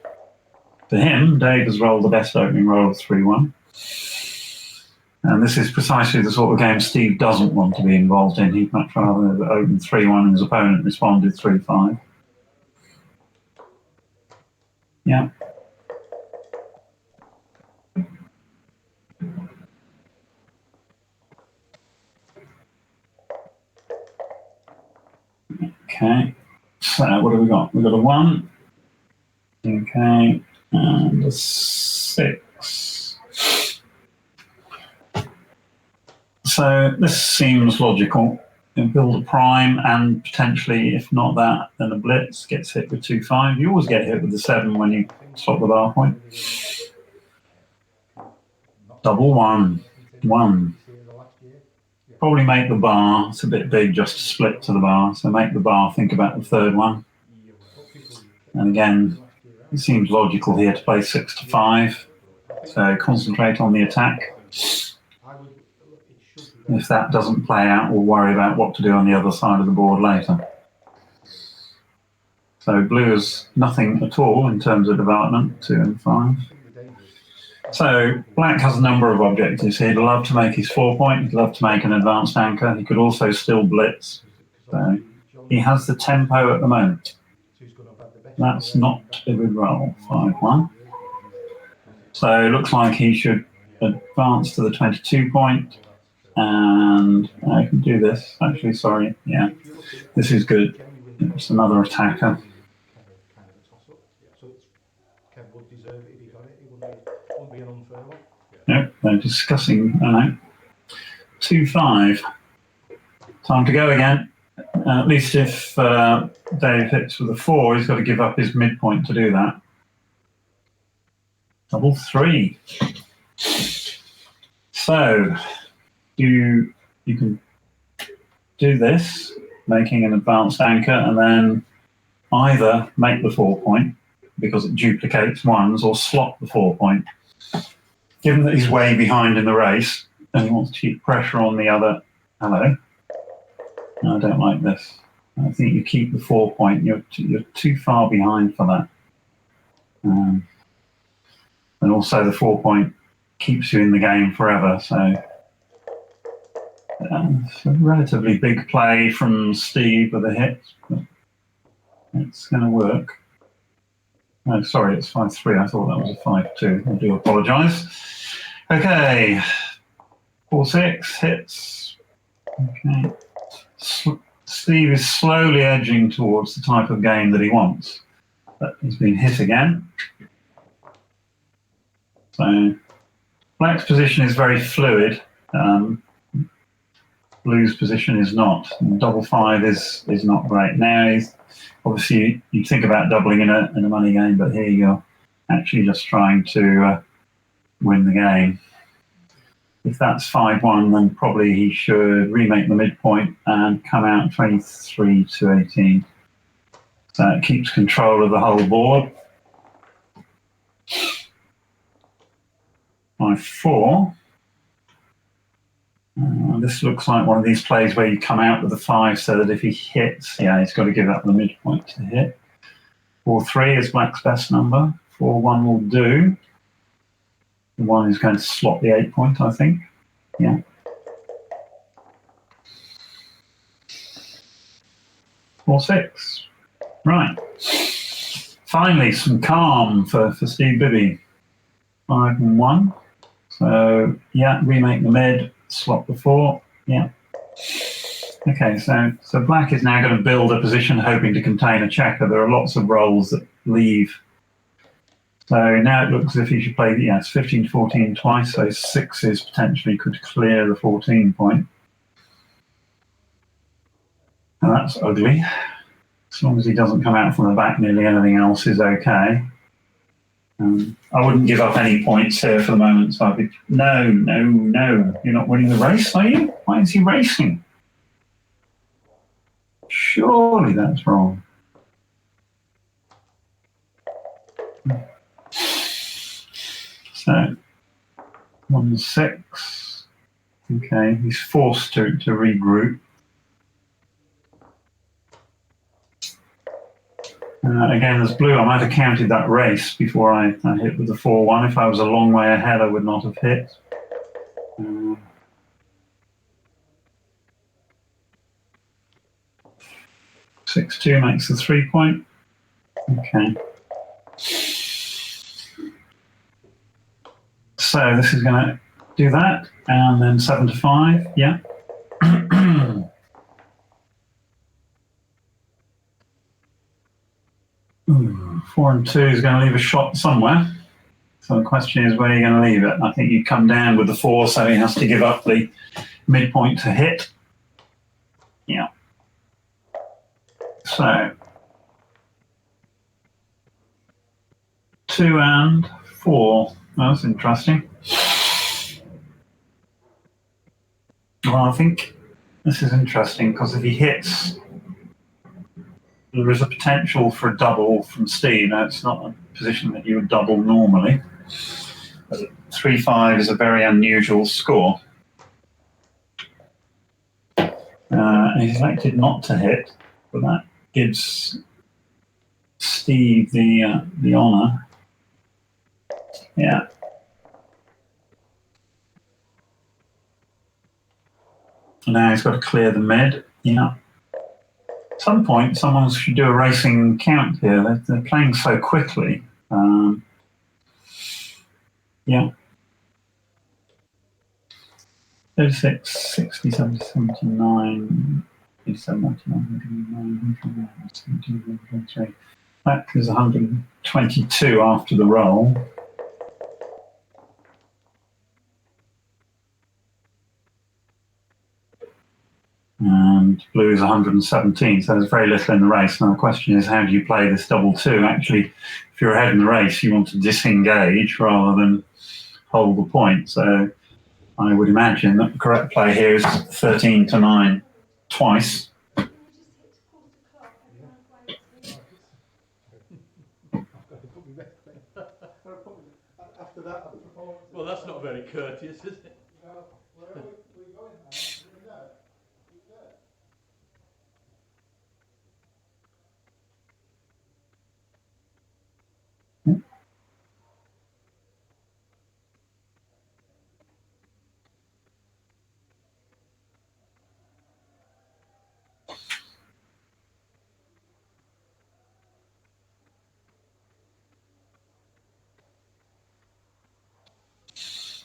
for him, Dave has rolled the best opening roll of 3-1. And this is precisely the sort of game Steve doesn't want to be involved in. He'd much rather have opened 3-1 and his opponent responded 3-5. Yeah. Okay. So what have we got? We've got a 1. Okay. And a 6. So this seems logical. You build a prime and potentially, if not that, then a blitz gets hit with 2-5. You always get hit with the 7 when you swap the bar point. Double 1. 1. Probably make the bar. It's a bit big just to split to the bar. So make the bar think about the third one. And again, it seems logical here to play 6-5. So concentrate on the attack. If that doesn't play out, we'll worry about what to do on the other side of the board later. So blue has nothing at all in terms of development, 2 and 5. So black has a number of objectives. He'd love to make his 4-point, he'd love to make an advanced anchor, he could also still blitz. So he has the tempo at the moment. That's not a good roll, 5-1. So it looks like he should advance to the 22-point. And I can do this, actually, sorry, yeah. This is good. It's another attacker. Nope, they're discussing, 2-5. Time to go again. At least if Dave hits with a 4, he's got to give up his midpoint to do that. Double 3. So you can do this, making an advanced anchor, and then either make the 4-point because it duplicates ones, or slot the 4-point. Given that he's way behind in the race, and he wants to keep pressure on the other. Hello. No, I don't like this. I think you keep the 4-point. You're too far behind for that. And also the 4-point keeps you in the game forever. So it's a relatively big play from Steve with a hit, but it's going to work. Oh, sorry, it's 5-3. I thought that was a 5-2. I do apologise. Okay, 4-6 hits. Okay, Steve is slowly edging towards the type of game that he wants, but he's been hit again. So black's position is very fluid. Blue's position is not. And double 5 is not great. Now, obviously, you think about doubling in a money game, but here you're actually just trying to win the game. If that's 5-1, then probably he should remake the midpoint and come out 23-18. So it keeps control of the whole board. 5-4. This looks like one of these plays where you come out with a 5 so that if he hits, yeah, he's got to give up the midpoint to hit. 4-3 is black's best number. 4-1 will do. The 1 is going to slot the 8-point, I think. Yeah. Four, 6. Right. Finally, some calm for Steve Bibby. 5 and 1. So, yeah, remake the mid, slot the 4. Yeah. Okay, so black is now going to build a position hoping to contain a checker. There are lots of rolls that leave So now it looks as if he should play, yes, 15 to 14 twice, so sixes potentially could clear the 14 point. And that's ugly. As long as he doesn't come out from the back, nearly anything else is okay. I wouldn't give up any points here for the moment, so I'd be, no, you're not winning the race, are you? Why is he racing? Surely that's wrong. So, 1-6. Okay, he's forced to regroup. Again, as blue, I might have counted that race before I hit with the 4-1. If I was a long way ahead, I would not have hit. 6-2 makes the 3 point. Okay. So this is going to do that, and then 7 to 5. Yeah. 4 and 2 is going to leave a shot somewhere. So the question is, where are you going to leave it? I think you come down with the 4, so he has to give up the midpoint to hit. Yeah. So 2 and 4. That's interesting. Well, I think this is interesting because if he hits, there is a potential for a double from Steve. Now, it's not a position that you would double normally. But 3-5 is a very unusual score. He's elected not to hit, but that gives Steve the honour. Yeah. Now he's got to clear the mid. Yeah. At some point, someone should do a racing count here. They're playing so quickly. Yeah. 36, 60, 70, 79, 87, 99, 117, 123. That is 122 after the roll. And blue is 117, so there's very little in the race. Now the question is, how do you play this double 2? Actually, if you're ahead in the race, you want to disengage rather than hold the point. So I would imagine that the correct play here is 13 to 9 twice. Well, that's not very courteous, is it?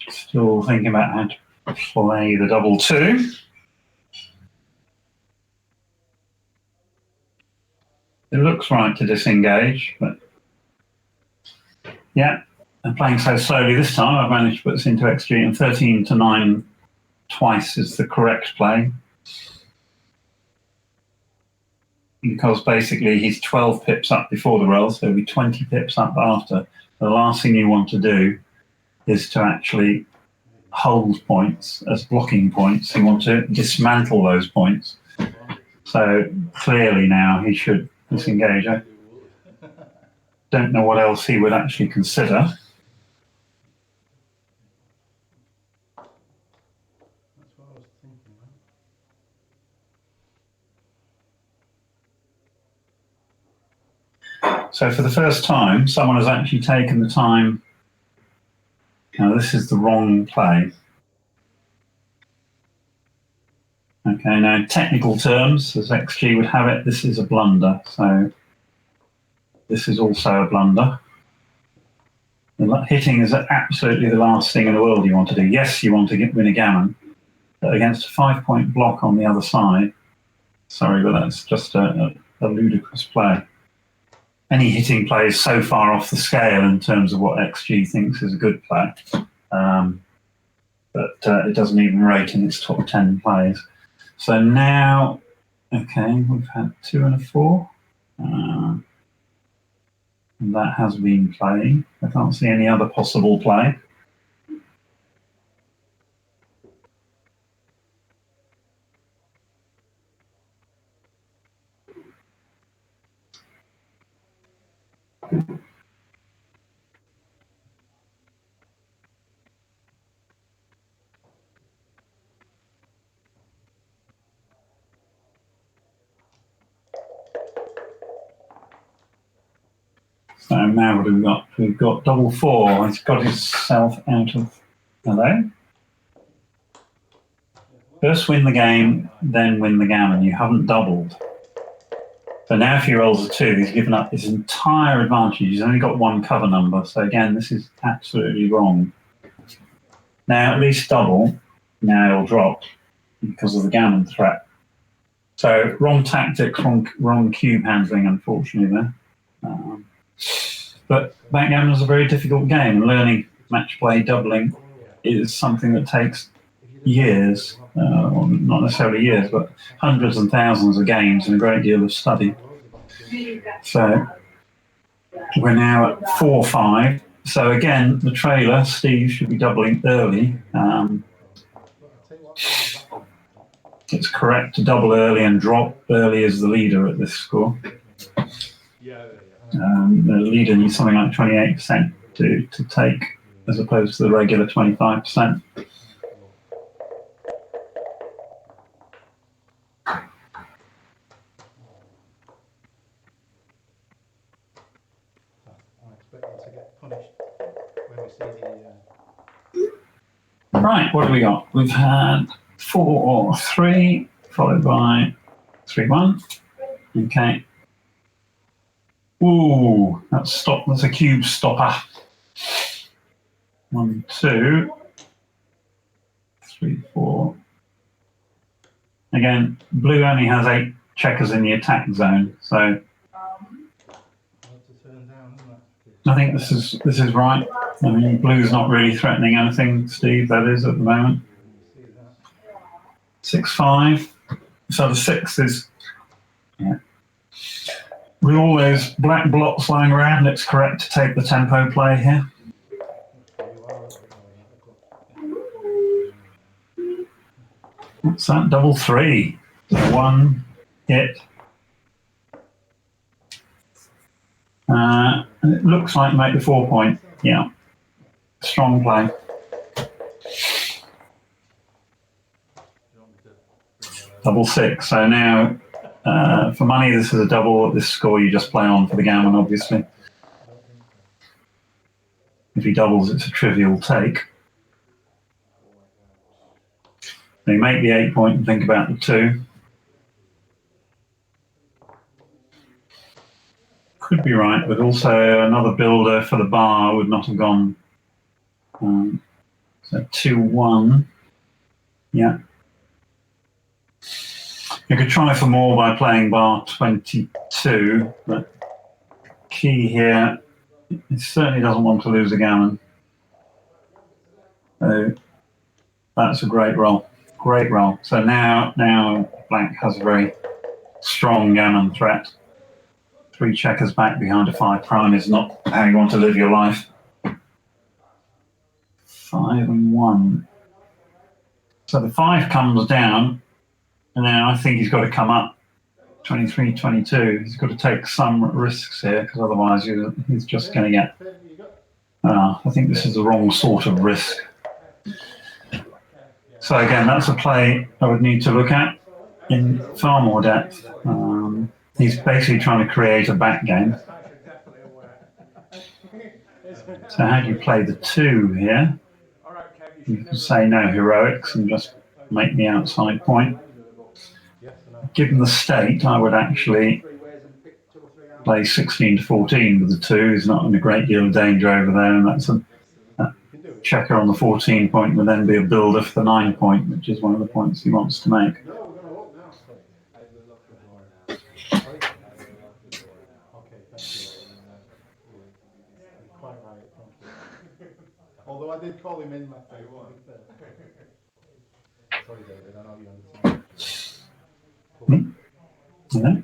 Still thinking about how to play the double 2. It looks right to disengage, but yeah, I'm playing so slowly this time. I've managed to put this into XG, and 13 to 9 twice is the correct play. Because basically he's 12 pips up before the roll, so he'll be 20 pips up after. The last thing you want to do is to actually hold points as blocking points. You want to dismantle those points. So clearly now he should disengage. I don't know what else he would actually consider. That's what I was thinking. So for the first time, someone has actually taken the time. Now this is the wrong play. Okay, now technical terms, as XG would have it, this is a blunder. So this is also a blunder. Hitting is absolutely the last thing in the world you want to do. Yes, you want to win a gammon, but against a 5-point block on the other side, sorry, but that's just a ludicrous play. any hitting play is so far off the scale in terms of what XG thinks is a good play. But it doesn't even rate in its top 10 plays. So now, okay, we've had 2 and a 4. And that has been played. I can't see any other possible play. So now what have we got? We've got double 4. He's got himself out of... Hello? First win the game, then win the gammon. You haven't doubled. So now if he rolls a 2, he's given up his entire advantage. He's only got 1 cover number. So again, this is absolutely wrong. Now at least double. Now he'll drop because of the gammon threat. So wrong tactics, wrong cube handling, unfortunately there. But backgammon is a very difficult game. Learning match play doubling is something that takes years, well, not necessarily years, but hundreds and thousands of games and a great deal of study. So we're now at 4-5. So again, the trailer, Steve, should be doubling early. It's correct to double early and drop early as the leader at this score. The leader needs something like 28% to take, as opposed to the regular 25%. Right, what have we got? We've had 4-3, followed by 3-1. Okay. Ooh, that's a cube stopper. 1, 2, 3, 4. Again, blue only has 8 checkers in the attack zone, so I think this is right. I mean, blue's not really threatening anything, Steve, that is at the moment. 6-5. So the 6 is, yeah. With all those black blocks lying around, it's correct to take the tempo play here. What's that? Double 3. 1 hit. And it looks like make the 4 point. Yeah. Strong play. Double 6. So now, for money, this is a double. This score you just play on for the gammon, obviously. If he doubles, it's a trivial take. They make the 8 point and think about the 2. Could be right, but also another builder for the bar would not have gone. So 2-1. Yeah. You could try for more by playing bar 22, but key here, it certainly doesn't want to lose a gammon. So that's a great roll. Great roll. So now black has a very strong gammon threat. 3 checkers back behind a 5 prime is not how you want to live your life. 5-1. So the 5 comes down, and then I think he's got to come up. 23, 22. He's got to take some risks here, because otherwise he's just going to get... I think this is the wrong sort of risk. So again, that's a play I would need to look at in far more depth. He's basically trying to create a back game. So how do you play the 2 here? You can say no heroics and just make the outside point. Given the state, I would actually play 16-14 with the 2. He's not in a great deal of danger over there, and that's a checker on the 14 point would then be a builder for the 9 point, which is one of the points he wants to make. Although I did call him in, Matt. Sorry, David, I know you're on the team. Yeah.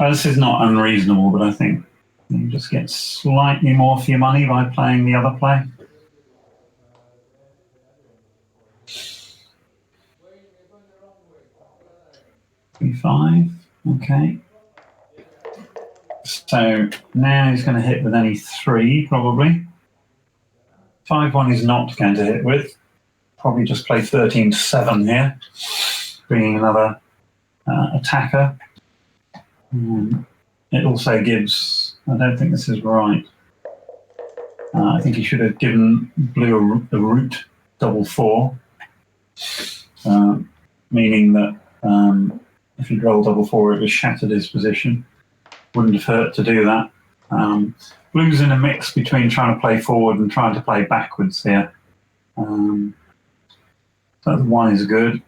This is not unreasonable, but I think you just get slightly more for your money by playing the other play. E5, okay. So now he's going to hit with any 3, probably. 5-1 is not going to hit with. Probably just play 13-7 here, bringing another attacker. It also gives, I don't think this is right. I think he should have given blue a root double 4, meaning that if he'd rolled double 4, it was shattered his position. Wouldn't have hurt to do that. Blue's in a mix between trying to play forward and trying to play backwards here. So 1 is good.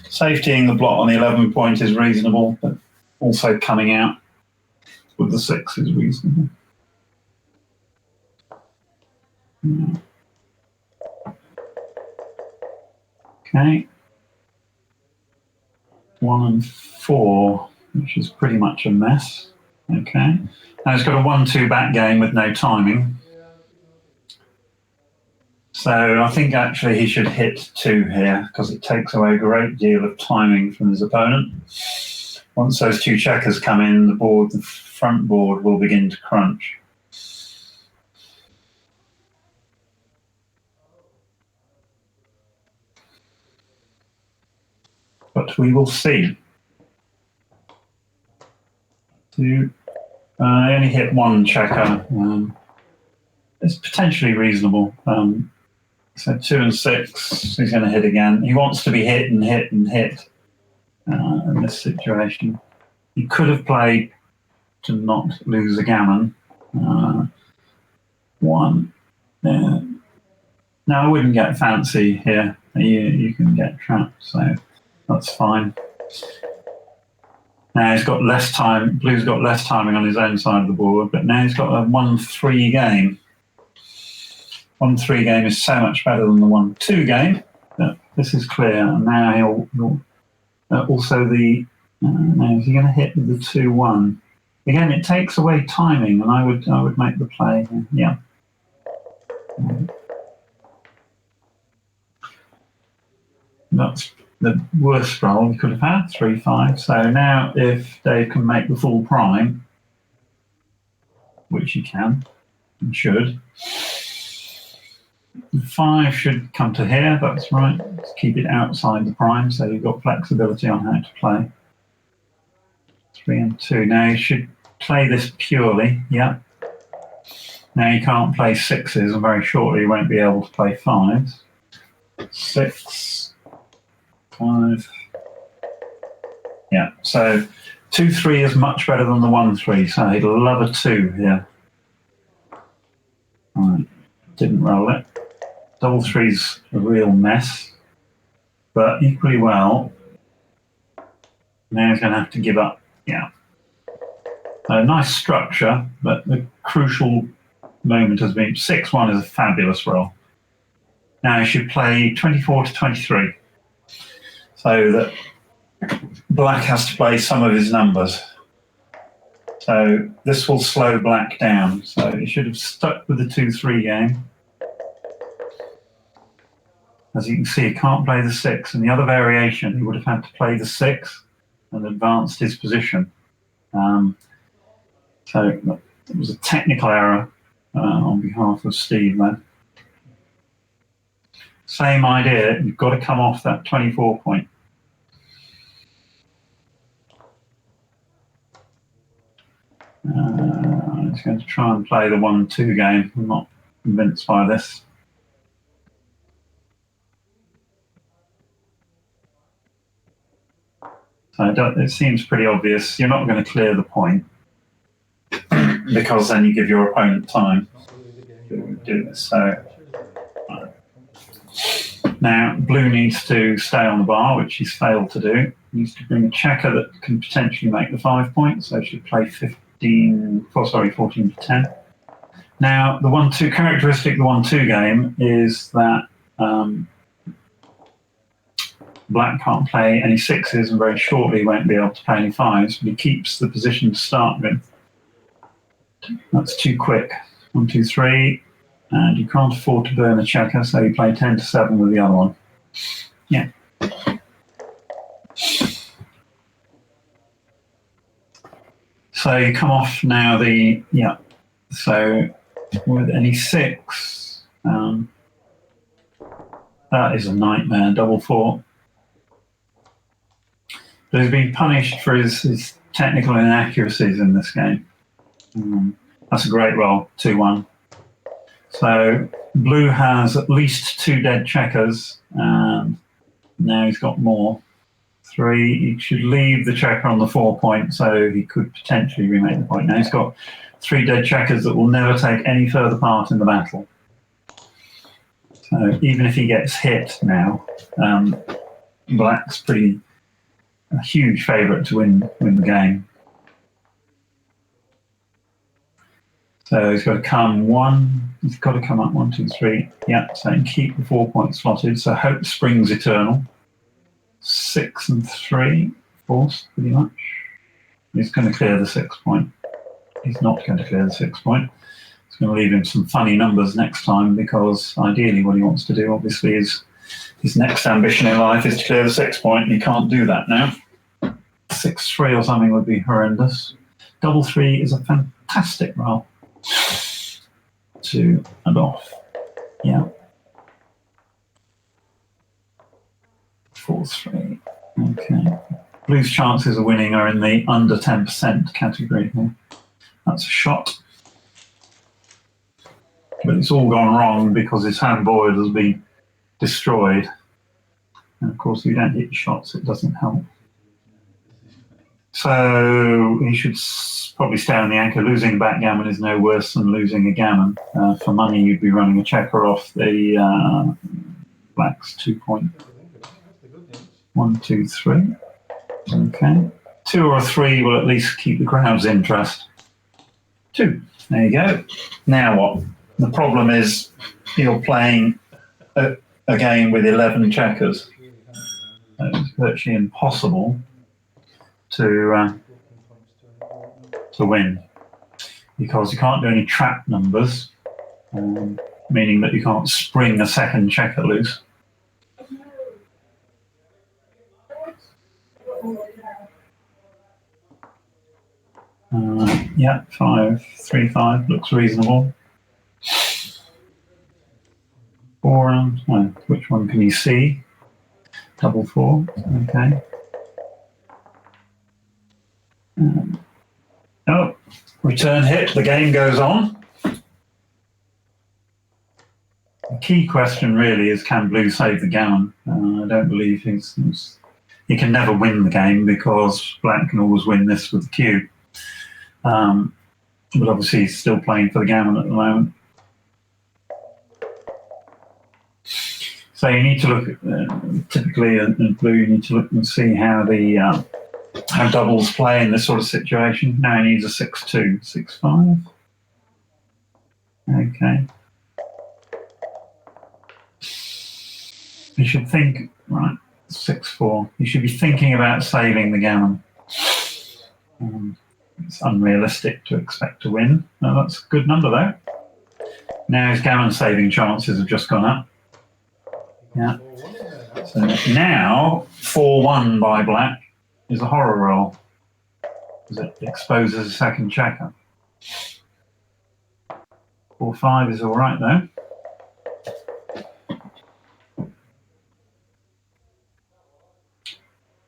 Safetying the blot on the 11 point is reasonable, but also coming out with the 6 is reasonable. Yeah. Okay. 1 and 4, which is pretty much a mess. Okay. Now he's got a 1-2 back game with no timing. So I think actually he should hit 2 here because it takes away a great deal of timing from his opponent. Once those 2 checkers come in, the front board will begin to crunch. But we will see. I only hit 1 checker. It's potentially reasonable. So 2 and 6, he's going to hit again. He wants to be hit and hit and hit in this situation. He could have played to not lose a gammon. 1. No, I wouldn't get fancy here. You can get trapped, so that's fine. Now he's got less time. Blue's got less timing on his own side of the board, but now he's got a 1-3 game. 1-3 game is so much better than the 1-2 game. But this is clear. And now he'll also the. Now is he going to hit with the 2-1? Again, it takes away timing, and I would make the play. Yeah. That's the worst roll he could have had, 3-5. So now if Dave can make the full prime, which he can and should, 5 should come to here, that's right. Let's keep it outside the prime so you've got flexibility on how to play. 3 and 2. Now you should play this purely, yeah. Now you can't play 6s, and very shortly you won't be able to play 5s. 6, 5. Yeah, so 2-3 is much better than the 1-3, so he'd love a 2 here. Right, didn't roll it. Double 3's a real mess, but equally well, now he's going to have to give up. Yeah. A nice structure, but the crucial moment has been 6-1 is a fabulous roll. Now he should play 24 to 23, so that black has to play some of his numbers. So this will slow black down. So he should have stuck with the 2-3 game. As you can see, he can't play the 6. And the other variation, he would have had to play the 6 and advanced his position. So it was a technical error on behalf of Steve then. Same idea, you've got to come off that 24 point. I'm just going to try and play the 1-2 game. I'm not convinced by this. So it seems pretty obvious. You're not going to clear the point because then you give your opponent time to do this. So Now, blue needs to stay on the bar, which he's failed to do. He needs to bring a checker that can potentially make the 5 points, so he should play 14 to 10. Now, the 1-2 characteristic of the 1-2 game is that black can't play any sixes and very shortly won't be able to play any fives, but he keeps the position to start with. That's too quick. 1, 2, 3, and you can't afford to burn a checker, so you play 10 to 7 with the other one. Yeah. So you come off now the, yeah. So with any 6, that is a nightmare, double 4. But he's been punished for his technical inaccuracies in this game. That's a great roll, 2-1. So blue has at least 2 dead checkers, and now he's got more. 3, he should leave the checker on the 4 point, so he could potentially remake the point. Now he's got 3 dead checkers that will never take any further part in the battle. So even if he gets hit now, black's a huge favourite to win the game. So he's got to come up 1, 2, 3. Yeah, so he can keep the 4 points slotted. So hope springs eternal. 6 and 3, force pretty much. He's going to clear the 6 point. He's not going to clear the 6 point. It's going to leave him some funny numbers next time, because ideally what he wants to do obviously is his next ambition in life is to clear the 6 point, and he can't do that now. 6-3 or something would be horrendous. Double 3 is a fantastic roll. 2 and off. Yeah. 4-3. Okay. Blue's chances of winning are in the under 10% category here. That's a shot. But it's all gone wrong because his handboard has been destroyed. And of course, if you don't hit shots, it doesn't help. So he should probably stay on the anchor. Losing backgammon is no worse than losing a gammon. For money, you'd be running a checker off the black's 2 point. 1, 2, 3. Okay. 2 or 3 will at least keep the crowd's interest. 2. There you go. Now what? The problem is you're playing a game with 11 checkers. It's virtually impossible to win, because you can't do any trap numbers, meaning that you can't spring a second checker loose. Yeah, 5, 3, 5 looks reasonable. 4 and which one can you see? Double 4. Okay. Oh, return hit. The game goes on. The key question really is, can blue save the gammon? I don't believe he can never win the game, because black can always win this with the cube. But obviously he's still playing for the gammon at the moment. So you need to look at, typically in blue, you need to look and see how how doubles play in this sort of situation. Now he needs a 6-2, 6-5. Okay. You should think, right, 6-4. You should be thinking about saving the gammon. It's unrealistic to expect to win. No, that's a good number though. Now his gammon saving chances have just gone up. Yeah. So now 4-1 by black is a horror roll, because it exposes a second checker. 4-5 is all right though.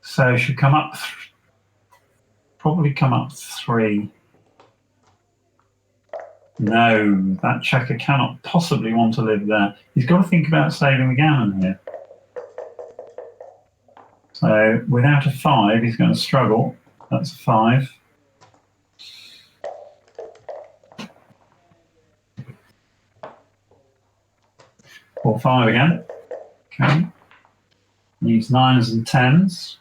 So should come up, probably come up 3. No, that checker cannot possibly want to live there. He's got to think about saving the gammon here. So without a 5, he's going to struggle. That's a 5. Or 5 again. Okay. Needs 9s and 10s,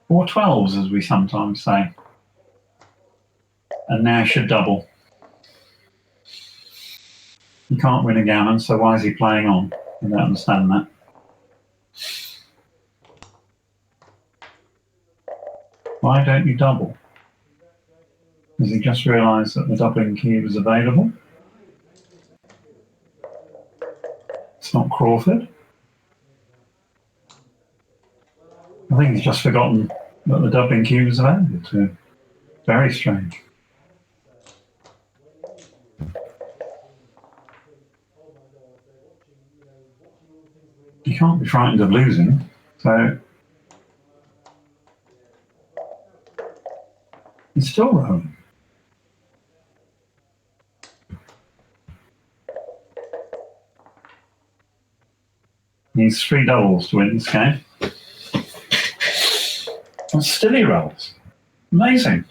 or 12s as we sometimes say. And now should double. He can't win a gammon, so why is he playing on? I don't understand that. Why don't you double? Has he just realised that the doubling cube is available? It's not Crawford. I think he's just forgotten that the doubling cube is available to him. Very strange. You can't be frightened of losing, so he's still rolling. Needs 3 doubles to win this game. And still he rolls. Amazing.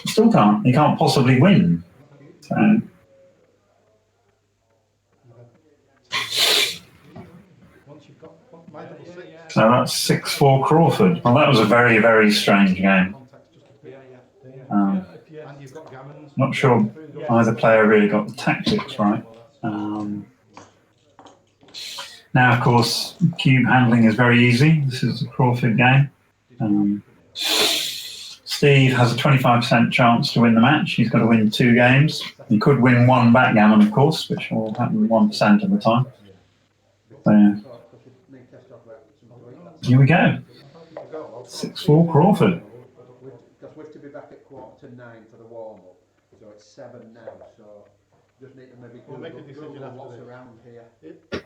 Still can't. He can't possibly win. So that's 6-4 Crawford. Well, that was a very, very strange game. Not sure either player really got the tactics right. Now, of course, cube handling is very easy. This is a Crawford game. Steve has a 25% chance to win the match. He's got to win 2 games. He could win 1 backgammon, of course, which will happen 1% of the time. So, here we go. 6-4 Crawford. Because we're to be back at 8:45 for the warm-up, so it's 7 now, so just need to maybe Google what's around here. I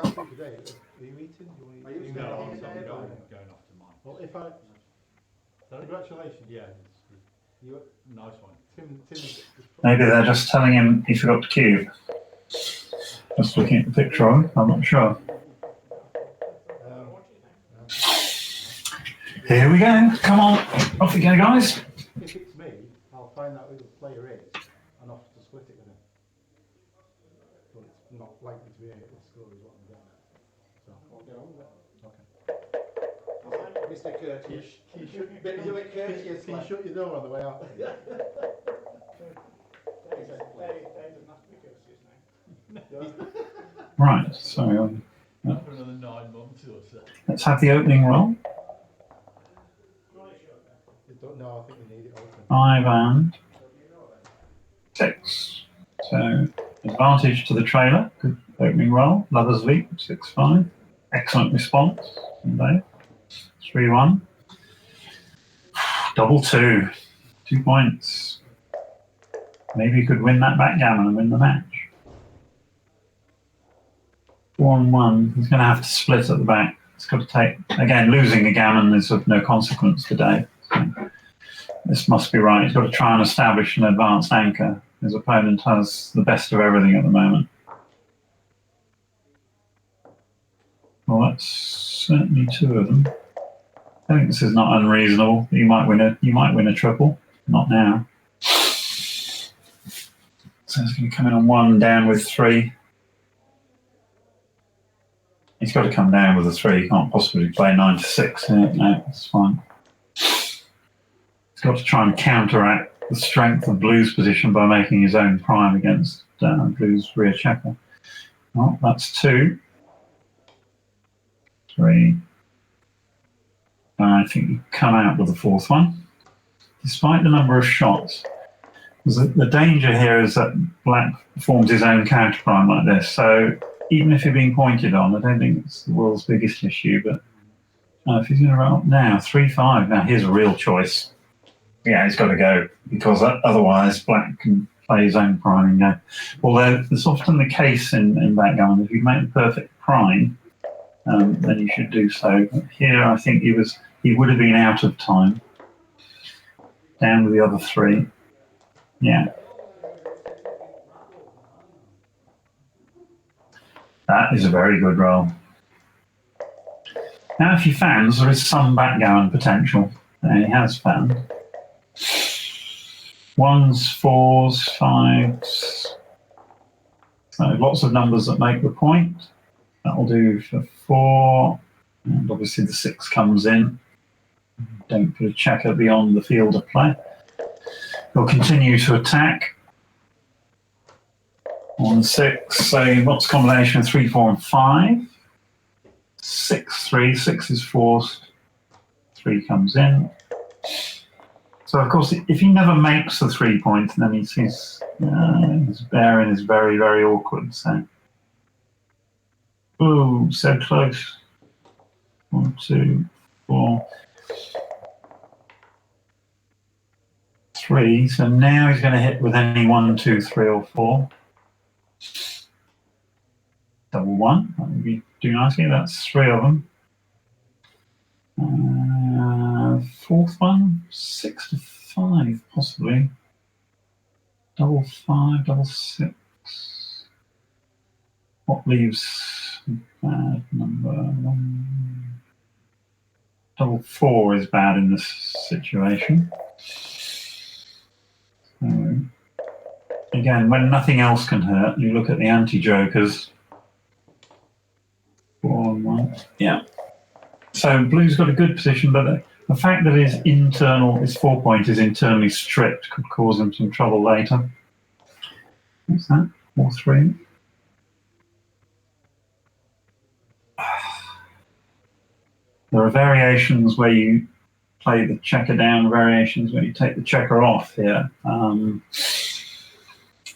can't do today. Are you eating? Are you No, I'm still going off to mine. Well, if I... Congratulations. Yeah, You, nice one. Tim Maybe they're just telling him he forgot to cube. Just looking at the picture of him, I'm not sure. Here we go. Come on. Off we go, guys. If it's me, I'll find out who the player is and off to split it with him. But it's not likely to be a hit score is what I'm getting at. So I'll get on with it. Okay. Mr. Courteous. Can you shut Bit of a courteous Can you shut your door on the way out? Right, so For another 9 months or so. let's have the opening roll. No, I think we need it open. 5 and 6. So advantage to the trailer. Good opening roll. Lovers leap 6-5. Excellent response from Dave. 3-1. Double 2. 2 points. Maybe you could win that backgammon and win the match. 4-1. He's going to have to split at the back. It's got to take, again, losing a gammon is of no consequence today. So this must be right. He's got to try and establish an advanced anchor. His opponent has the best of everything at the moment. Well, that's certainly 2 of them. I think this is not unreasonable. You might win a triple. Not now. So he's going to come in on 1, down with 3. He's got to come down with a 3. He can't possibly play 9 to 6. No, that's fine. He's got to try and counteract the strength of Blue's position by making his own prime against Blue's rear checker. Well, that's 2. 3. I think you come out with the 4th one. Despite the number of shots, the danger here is that Black forms his own counter prime like this. So even if you're being pointed on, I don't think it's the world's biggest issue. But if he's going to roll now 3-5, now here's a real choice. Yeah, he's got to go because otherwise Black can play his own priming game. Although it's often the case in backgammon, if you make the perfect prime, then you should do so. But here, I think he would have been out of time. Down with the other 3. Yeah. That is a very good roll. Now, if he fans, there is some backgammon potential. He has found. 1s, 4s, 5s. So lots of numbers that make the point. That will do for 4, and obviously the 6 comes in. Don't put a checker beyond the field of play. He'll continue to attack on 6. So what's the combination of 3, 4, and 5? 6, 3. 6 is forced. 3 comes in. So of course, if he never makes the 3 point, then his bearing is very, very awkward. So, ooh, so close. 1, 2, 4, 3. So now he's going to hit with any 1, 2, 3, or 4. Double 1. That would be do nicely. That's 3 of them. 4th one, 6 to 5, possibly. Double 5, double 6. What leaves bad number 1? Double 4 is bad in this situation. So, again, when nothing else can hurt, you look at the anti-jokers. 4 and 1. Yeah. So blue's got a good position, but the fact that his 4 point is internally stripped could cause him some trouble later. What's that? 4, 3. There are variations where you play the checker down, variations where you take the checker off here.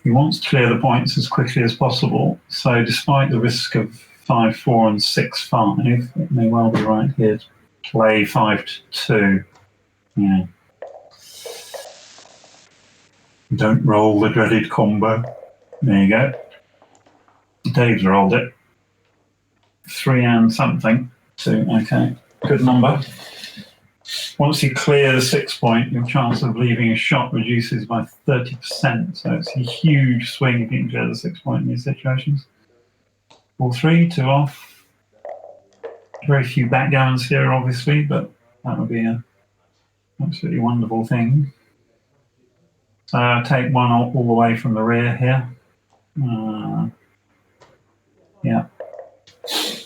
He wants to clear the points as quickly as possible, so despite the risk of 5, 4, and 6, 5, it may well be right here to play 5 to 2. Yeah. Don't roll the dreaded combo. There you go. Dave's rolled it. 3 and something. 2, okay. Good number. Once you clear the 6 point, your chance of leaving a shot reduces by 30%. So it's a huge swing if you can clear the 6 point in these situations. 4, 3, 2 off. Very few backgammons here, obviously, but that would be an absolutely wonderful thing. So I'll take 1 all the way from the rear here. Yeah.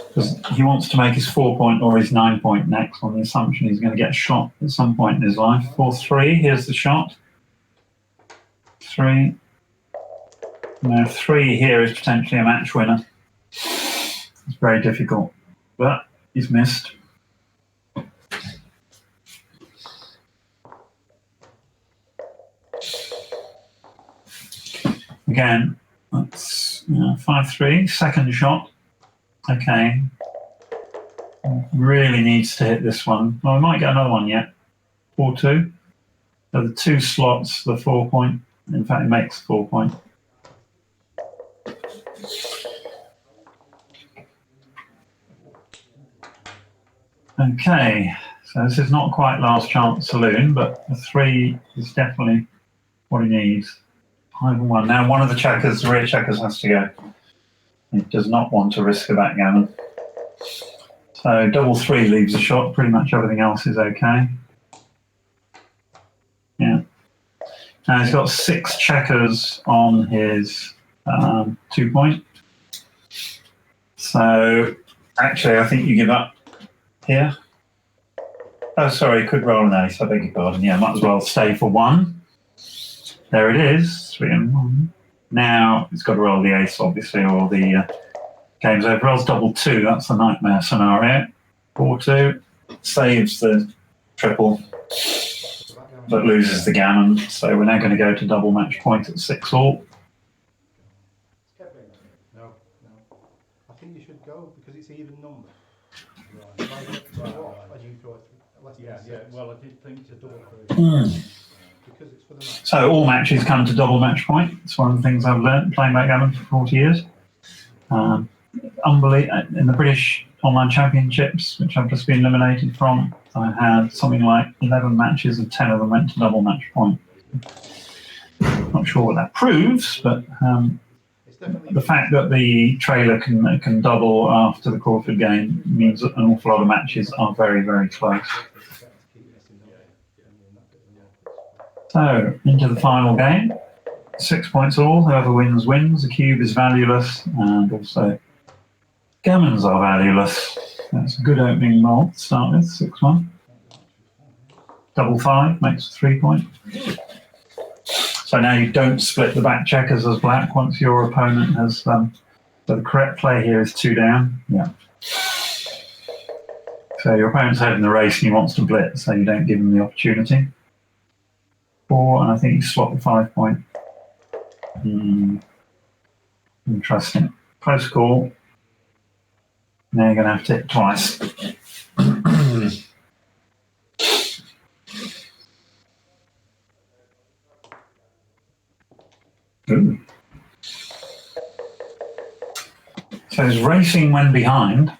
Because he wants to make his 4 point or his 9 point next on the assumption he's going to get a shot at some point in his life. 4, 3, here's the shot. 3. Now 3 here is potentially a match winner. It's very difficult, but he's missed. Again, that's 5, 3, second shot. Okay. Really needs to hit this one. Well, we might get another one yet. 4, 2. So the 2 slots, the 4 point. In fact, it makes 4 point. Okay, so this is not quite last chance saloon, but the 3 is definitely what he needs. 5 and 1. Now one of the checkers, the rear checkers, has to go. He does not want to risk a backgammon. So double 3 leaves a shot. Pretty much everything else is okay. Yeah. Now he's got 6 checkers on his 2 point. So actually, I think you give up here. Oh, sorry, could roll an ace. I beg your pardon. Yeah, might as well stay for 1. There it is. 3 and 1. Now it's got to roll the ace, obviously, or the game's over. Rolls double 2. That's the nightmare scenario. 4, 2 saves the triple, but loses the gammon. So we're now going to go to double match point at 6 all. No. I think you should go because it's even number. Well, I did think to double 3. Because it's for the match. So all matches come to double match point. It's one of the things I've learned playing backgammon for 40 years. In the British Online Championships, which I've just been eliminated from, I had something like 11 matches and 10 of them went to double match point. Not sure what that proves, but the fact that the trailer can double after the Crawford game means that an awful lot of matches are very, very close. So, into the final game. 6 points all. Whoever wins, wins. The cube is valueless, and also gammons are valueless. That's a good opening roll to start with, 6-1. Double 5 makes a 3 point. So now you don't split the back checkers as black once your opponent has... so the correct play here is 2 down. Yeah. So your opponent's ahead in the race and he wants to blitz, so you don't give him the opportunity. 4, and I think you slot the 5 point. Interesting. Close call. Now you're going to have to hit twice. Ooh. So he's racing when behind.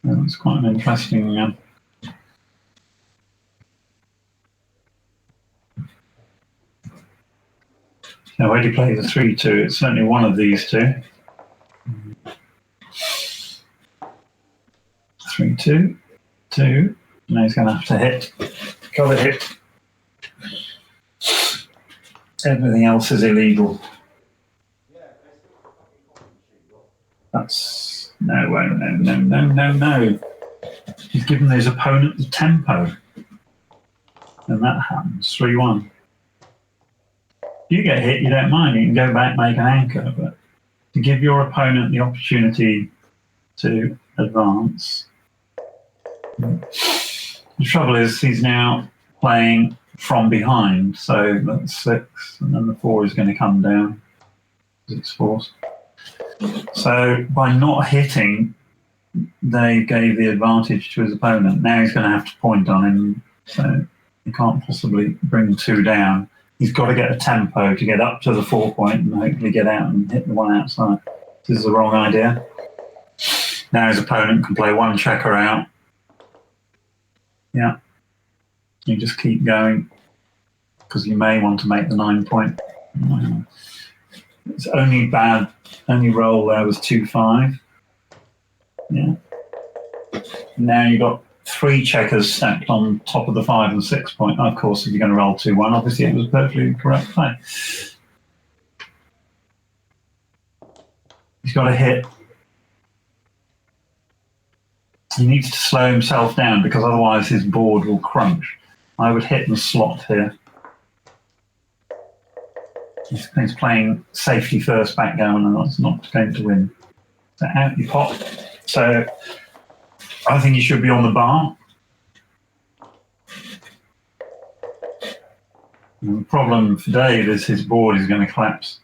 That's quite an interesting... Now, where do you play the 3-2? It's certainly one of these two. 3-2, 2. Now he's going to have to hit. Got to hit. Everything else is illegal. That's... No. He's given his opponent the tempo. And that happens. 3-1. You get hit, you don't mind. You can go back, make an anchor. But to give your opponent the opportunity to advance... The trouble is he's now playing from behind. So that's 6. And then the 4 is going to come down because it's forced. So by not hitting, they gave the advantage to his opponent. Now he's going to have to point on him, so he can't possibly bring 2 down. He's got to get a tempo to get up to the 4 point and hopefully get out and hit the one outside. This is the wrong idea. Now his opponent can play 1 checker out. Yeah. You just keep going because you may want to make the 9 point. It's only roll there was 2-5. Yeah. Now you've got 3 checkers stacked on top of the 5 and 6 point. Of course, if you're going to roll 2-1, obviously it was a perfectly correct play. He's got to hit. He needs to slow himself down because otherwise his board will crunch. I would hit the slot here. He's playing safety first backgammon, and that's not going to win. So out you pop. So I think he should be on the bar. And the problem for Dave is his board is going to collapse.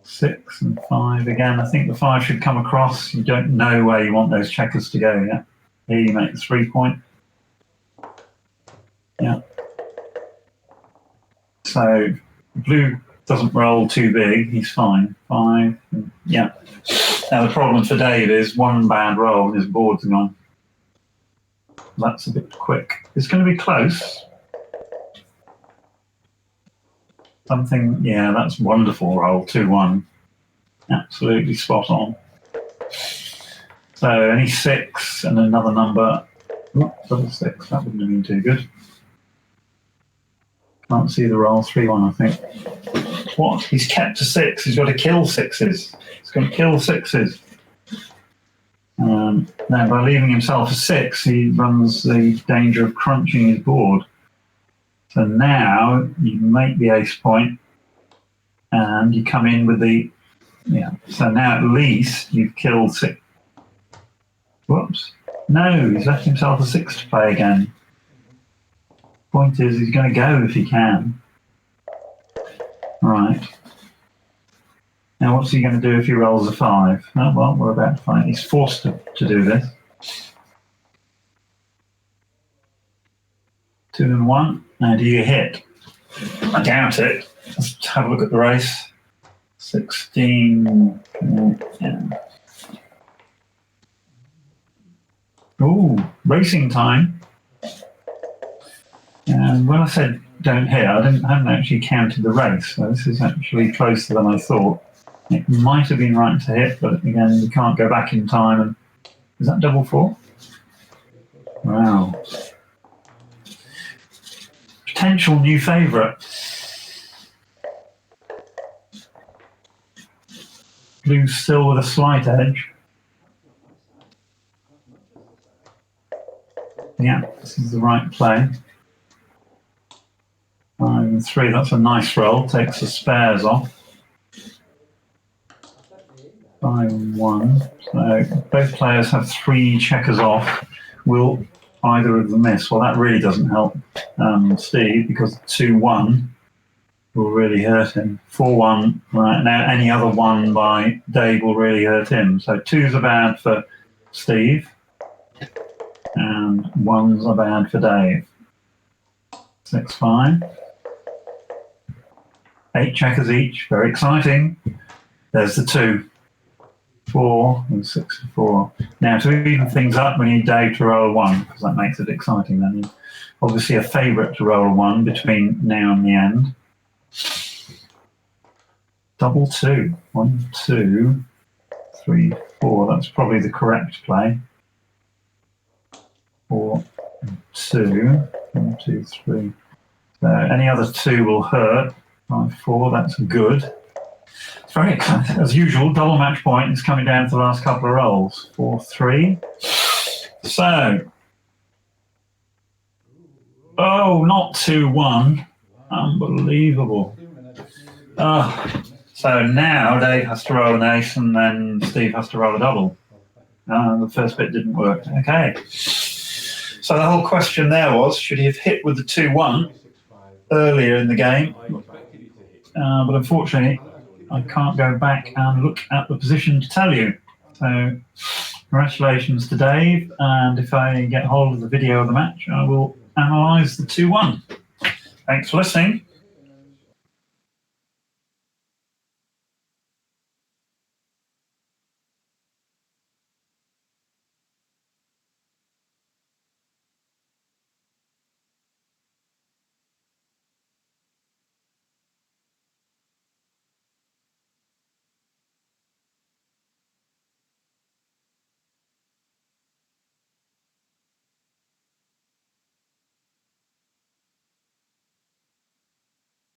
6 and 5 again. I think the 5 should come across. You don't know where you want those checkers to go yet. Here you make the 3 point. Yeah. So blue doesn't roll too big. He's fine. 5. Yeah. Now the problem for Dave is 1 bad roll and his board's gone. That's a bit quick. It's going to be close. Something, yeah, that's wonderful roll, 2-1. Absolutely spot on. So any 6 and another number. Ooh, double 6, that wouldn't have been too good. Can't see the roll, 3-1 I think. What? He's kept to 6, he's got to kill 6s. He's going to kill 6s. Now by leaving himself a 6, he runs the danger of crunching his board. So now you make the ace point and you come in with the, yeah. So now at least you've killed 6. Whoops. No, he's left himself a 6 to play again. Point is he's going to go if he can. Right. Now what's he going to do if he rolls a 5? Oh, well, we're about to find. He's forced to do this. 2 and 1. Now do you hit? I doubt it. Let's have a look at the race. 16. Yeah. Ooh, racing time. And when I said don't hit, I hadn't actually counted the race. So this is actually closer than I thought. It might have been right to hit, but again, you can't go back in time. And is that double 4? Wow. Potential new favourite. Blue's still with a slight edge. Yeah, this is the right play. 5 and 3, that's a nice roll. Takes the spares off. 5 and 1. So both players have 3 checkers off. Will either of them miss? Well, that really doesn't help Steve, because 2-1 will really hurt him. 4-1, right, now any other one by Dave will really hurt him. So 2s are bad for Steve, and 1s are bad for Dave. 6-5. 8 checkers each, very exciting. There's the 2. 4 and 6 and 4. Now, to even things up, we need Dave to roll a 1, because that makes it exciting then. He's obviously a favourite to roll a 1 between now and the end. Double 2. 1, 2, 3, 4. That's probably the correct play. 4 and 2. 1, 2, 3. So any other 2 will hurt. 5, 4. That's good. It's very exciting. As usual, double match point is coming down to the last couple of rolls. 4, 3. So, oh, not 2-1. Unbelievable. So now Dave has to roll an ace and then Steve has to roll a double. The first bit didn't work. Okay. So the whole question there was, should he have hit with the 2-1 earlier in the game? But unfortunately, I can't go back and look at the position to tell you. So congratulations to Dave, and if I get hold of the video of the match, I will analyse the 2-1. Thanks for listening.